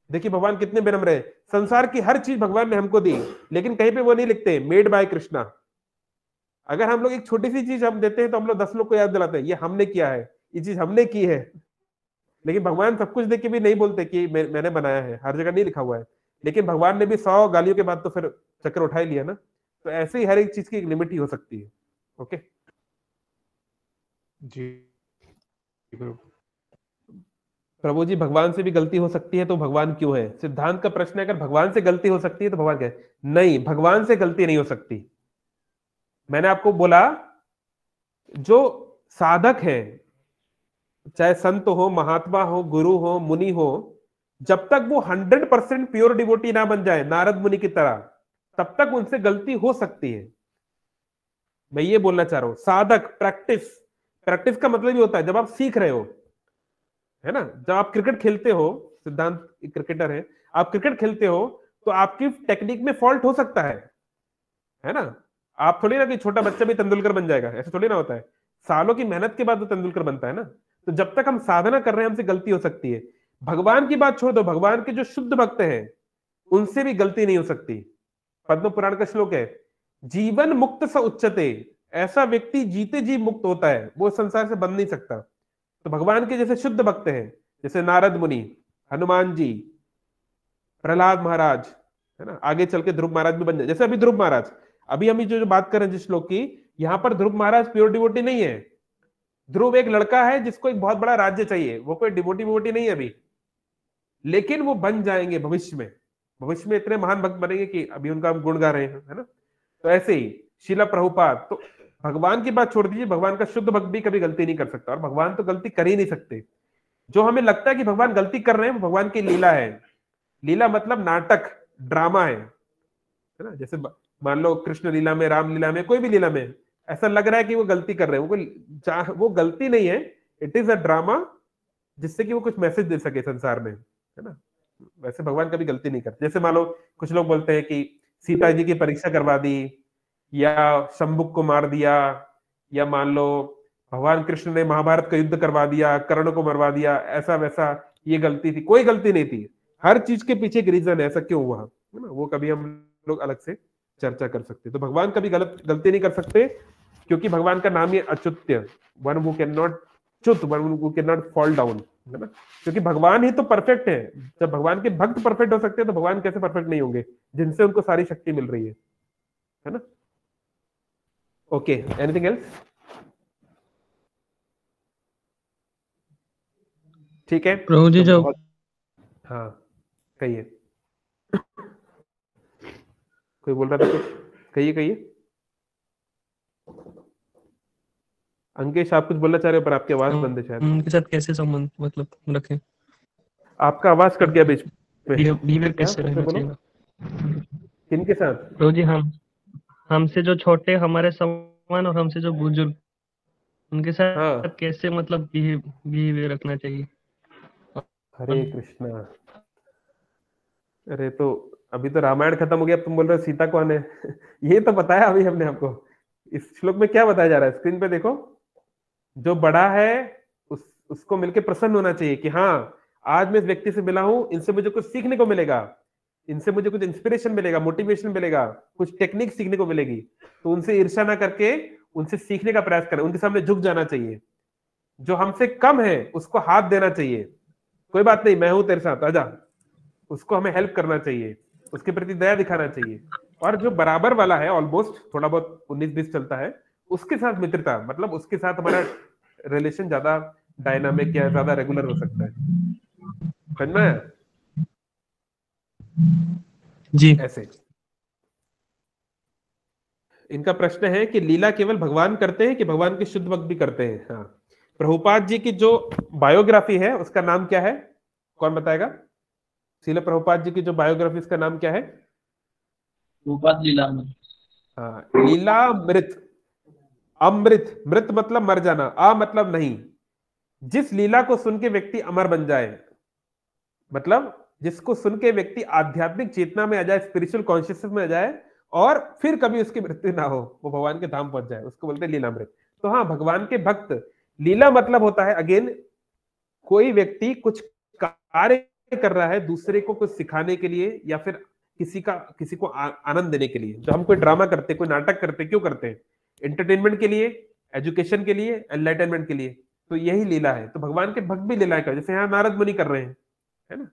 देखिए भगवान कितने विनम्र है, संसार की हर चीज भगवान ने हमको दी, लेकिन कहीं पे वो नहीं लिखते मेड बाय कृष्णा। अगर हम लोग एक छोटी सी चीज हम देते हैं तो हम लोग 10 लोग को याद दिलाते हैं ये हमने किया है, ये चीज हमने की है। लेकिन भगवान सब कुछ देख के भी नहीं बोलते कि मैंने बनाया है, हर जगह नहीं लिखा हुआ है। लेकिन भगवान ने भी 100 गालियों के बाद तो फिर चक्कर उठा ही लिया ना। तो ऐसे ही हर एक चीज की एक लिमिट ही हो सकती है। ओके जी प्रभु जी, भगवान से भी गलती हो सकती है तो भगवान क्यों है? सिद्धांत का प्रश्न है, अगर भगवान से गलती हो सकती है तो भगवान क्या है? नहीं, भगवान से गलती नहीं हो सकती। मैंने आपको बोला जो साधक है, चाहे संत हो, महात्मा हो, गुरु हो, मुनि हो, जब तक वो 100% प्योर डिवोटी ना बन जाए नारद मुनि की तरह, तब तक उनसे गलती हो सकती है। मैं ये बोलना चाह रहा हूं, साधक, प्रैक्टिस, प्रैक्टिस का मतलब ये होता है जब आप सीख रहे हो, है ना, जब आप क्रिकेट खेलते हो, सिद्धांत क्रिकेटर है, आप क्रिकेट खेलते हो तो आपकी टेक्निक में फॉल्ट हो सकता है ना। आप थोड़ी ना कि छोटा बच्चा भी तेंदुलकर बन जाएगा, ऐसा थोड़ी ना होता है। सालों की मेहनत के बाद तो तेंदुलकर बनता है ना। तो जब तक हम साधना कर रहे हैं हमसे गलती हो सकती है। भगवान की बात छोड़ दो, भगवान के जो शुद्ध भक्त हैं उनसे भी गलती नहीं हो सकती। पद्म पुराण का श्लोक है, जीवन मुक्त स उच्चते, ऐसा व्यक्ति जीते जी मुक्त होता है, वो संसार से बन नहीं सकता। तो भगवान के जैसे शुद्ध भक्त हैं, जैसे नारद मुनि, हनुमान जी, प्रहलाद महाराज, है ना, आगे चल के ध्रुव महाराज भी बन जाए, जैसे अभी ध्रुव महाराज, अभी हम जो बात कर रहे हैं जिस श्लोक की, यहाँ पर ध्रुव महाराज प्योर डिवोटी नहीं है। ध्रुव एक लड़का है जिसको एक बहुत बड़ा राज्य चाहिए, वो कोई डिवोटी विवोटी नहीं है अभी, लेकिन वो बन जाएंगे भविष्य में। भविष्य में इतने महान भक्त बनेंगे कि अभी उनका हम गुण गा रहे हैं, है ना। तो ऐसे ही शीला प्रभुपाद, तो भगवान की बात छोड़ दीजिए, भगवान का शुद्ध भक्त भी कभी गलती नहीं कर सकता, और भगवान तो गलती कर ही नहीं सकते। जो हमें लगता है कि भगवान गलती कर रहे हैं, वो भगवान की लीला है। लीला मतलब नाटक, ड्रामा है ना। जैसे मान लो कृष्ण लीला में, राम लीला में, कोई भी लीला में ऐसा लग रहा है कि वो गलती कर रहे हैं, वो गलती नहीं है, इट इज अ ड्रामा, जिससे कि वो कुछ मैसेज दे सके संसार में, है ना। वैसे भगवान कभी गलती नहीं करते। जैसे मान लो कुछ लोग बोलते हैं कि सीता जी की परीक्षा करवा दी, या शंभुक को मार दिया, या मान लो भगवान कृष्ण ने महाभारत का युद्ध करवा दिया, कर्ण को मरवा दिया, ऐसा वैसा, ये गलती थी। कोई गलती नहीं थी, हर चीज के पीछे एक रीजन है, ऐसा क्यों हुआ, है ना, वो कभी हम लोग अलग से चर्चा कर सकते। तो भगवान कभी गलती नहीं कर सकते, क्योंकि भगवान का नाम ही Achyut, one who can not chyut, one who can not fall down, है ना। क्योंकि भगवान ही तो परफेक्ट है। जब भगवान के भक्त परफेक्ट हो सकते हैं तो भगवान कैसे परफेक्ट नहीं होंगे, जिनसे उनको सारी शक्ति मिल रही है ना। Okay, anything else? ठीक है प्रभु जी, तो जो हाँ कहिए, कोई बोल रहा था कुछ, कहिए कहिए। अंकेश आप कुछ बोलना चाह रहे हो, पर आपकी आवाज बंद है शायद। उनके साथ कैसे संबंध मतलब रखें? आपका आवाज कट गया बीच में। बिहेवियर क्या कैसे फिर से रहना बोलो, चाहिए किनके साथ? प्रभु जी? हमसे जो छोटे, हमारे समान, और हमसे जो बुजुर्ग, उनके साथ हाँ, कैसे मतलब बिहेवियर रखना चाहिए? हरे कृष्णा। अरे तो अभी तो रामायण खत्म हो गया, अब तुम बोल रहे हो सीता कौन है? ये तो बताया अभी हमने आपको। इस श्लोक में क्या बताया जा रहा है, स्क्रीन पे देखो। जो बड़ा है उसको मिलके प्रसन्न होना चाहिए कि हाँ, आज मैं इस व्यक्ति से मिला हूं, इनसे मुझे कुछ सीखने को मिलेगा, इनसे मुझे कुछ इंस्पिरेशन मिलेगा, मोटिवेशन मिलेगा, कुछ टेक्निक सीखने को मिलेगी। तो उनसे ईर्ष्या ना करके उनसे सीखने का प्रयास करें, उनके सामने झुक जाना चाहिए। जो हमसे कम है उसको हाथ देना चाहिए, कोई बात नहीं, मैं हूं तेरे साथ, आजा। उसको हमें हेल्प करना चाहिए, उसके प्रति दया दिखाना चाहिए। और जो बराबर वाला है, ऑलमोस्ट थोड़ा बहुत 19-20 चलता है, उसके साथ मित्रता, मतलब उसके साथ हमारा रिलेशन ज्यादा डायनामिक या ज्यादा रेगुलर हो सकता है। समझ में आया? जी। ऐसे इनका प्रश्न है कि लीला केवल भगवान करते हैं कि भगवान के शुद्ध भक्त भी करते हैं? हाँ, प्रभुपाद जी की जो बायोग्राफी है उसका नाम क्या है, कौन बताएगा? श्रील प्रभुपाद जी की जो बायोग्राफी, इसका नाम क्या है? प्रभुपाद लीलामृत। हाँ, लीलामृत। अमृत, मृत मतलब मर जाना, आ मतलब नहीं। जिस लीला को सुन के व्यक्ति अमर बन जाए, मतलब जिसको सुन के व्यक्ति आध्यात्मिक चेतना में आ जाए, स्पिरिचुअल कॉन्शियसनेस में आ जाए, और फिर कभी उसकी मृत्यु ना हो, वो भगवान के धाम पहुंच जाए, उसको बोलते हैं लीलामृत। तो हाँ, भगवान के भक्त, लीला मतलब होता है अगेन, कोई व्यक्ति कुछ कार्य कर रहा है दूसरे को कुछ सिखाने के लिए, या फिर किसी को आनंद देने के लिए। जो हम कोई ड्रामा करते, कोई नाटक करते, क्यों करते हैं? एंटरटेनमेंट के लिए, एजुकेशन के लिए, एनलाइटनमेंट के लिए। तो यही लीला है। तो भगवान के भक्त भी लीलाएं कर, जैसे यहाँ नारद मुनि कर रहे हैं, है ना।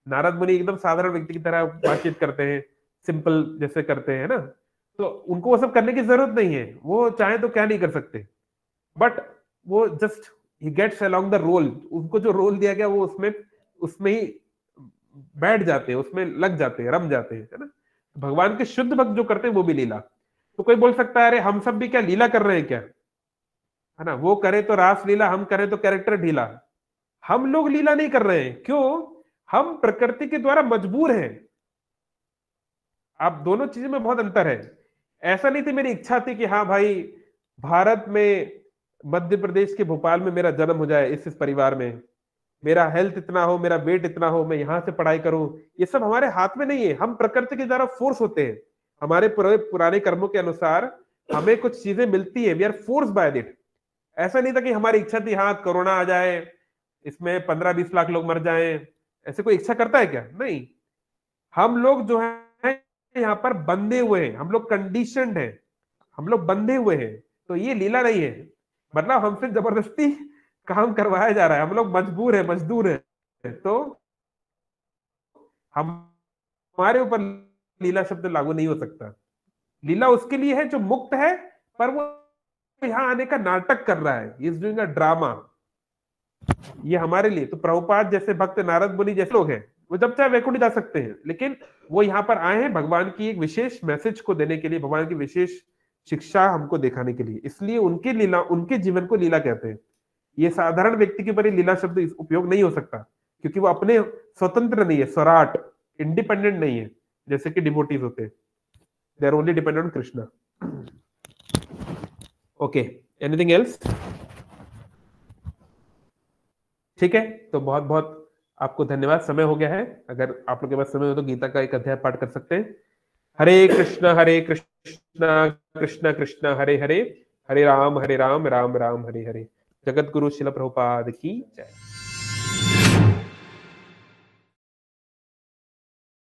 नारद मुनि एकदम साधारण व्यक्ति की तरह बातचीत करते हैं, सिंपल जैसे करते हैं ना। तो उनको वो सब करने की जरूरत नहीं है, वो चाहे तो क्या नहीं कर सकते, बट वो just he gets along the role. उनको जो रोल दिया गया वो उसमें उसमें ही बैठ जाते हैं, उसमें लग जाते हैं, रम जाते हैं, है ना। भगवान के शुद्ध भक्त जो करते हैं वो भी लीला। तो कोई बोल सकता है अरे हम सब भी क्या लीला कर रहे हैं क्या? है ना, वो करे तो रास लीला, हम करें तो कैरेक्टर ढीला। हम लोग लीला नहीं कर रहे हैं, क्यों? हम प्रकृति के द्वारा मजबूर हैं। आप दोनों चीजों में बहुत अंतर है। ऐसा नहीं थी मेरी इच्छा थी कि हाँ भाई भारत में मध्य प्रदेश के भोपाल में मेरा जन्म हो जाए, इस परिवार में मेरा हेल्थ इतना हो, मेरा वेट इतना हो, मैं यहां से पढ़ाई करूं। ये सब हमारे हाथ में नहीं है, हम प्रकृति के द्वारा फोर्स होते हैं। हमारे पुराने कर्मों के अनुसार हमें कुछ चीजें मिलती है, we are force by it. ऐसा नहीं था कि हमारी इच्छा थी हाँ कोरोना आ जाए, इसमें 15-20 लाख लोग मर जाएं, ऐसे कोई इच्छा करता है क्या? नहीं। हम लोग जो है यहाँ पर बंधे हुए हैं, हम लोग कंडीशनड हैं, हम लोग बंधे हुए हैं। तो ये लीला नहीं है, मतलब हमसे जबरदस्ती काम करवाया जा रहा है, हम लोग मजबूर है, मजदूर है। तो हमारे ऊपर लीला शब्द लागू नहीं हो सकता। लीला उसके लिए है जो मुक्त है, पर वो यहाँ आने का नाटक कर रहा है, इज डूइंग अ ड्रामा। ये हमारे लिए तो प्रभुपाद जैसे भक्त, नारद मुनि जैसे लोग हैं, वो जब चाहे वैकुंठ जा सकते हैं, लेकिन वो यहाँ पर आए हैं भगवान की एक विशेष मैसेज को देने के लिए, भगवान की विशेष शिक्षा हमको दिखाने के लिए। इसलिए उनके लीला, उनके जीवन को लीला कहते हैं। ये साधारण व्यक्ति के ऊपर लीला शब्द उपयोग नहीं हो सकता, क्योंकि वो अपने स्वतंत्र नहीं है, स्वराट, इंडिपेंडेंट नहीं है, जैसे कि डिवोटीज होते हैं। They are only dependent on Krishna. Okay, anything else? ठीक है, तो बहुत बहुत आपको धन्यवाद। समय हो गया है, अगर आप लोग के पास समय हो तो गीता का एक अध्याय पाठ कर सकते हैं। हरे कृष्णा कृष्ण कृष्ण हरे हरे, हरे राम राम राम हरे हरे। जगत गुरु शिल प्रभुपाद की जय।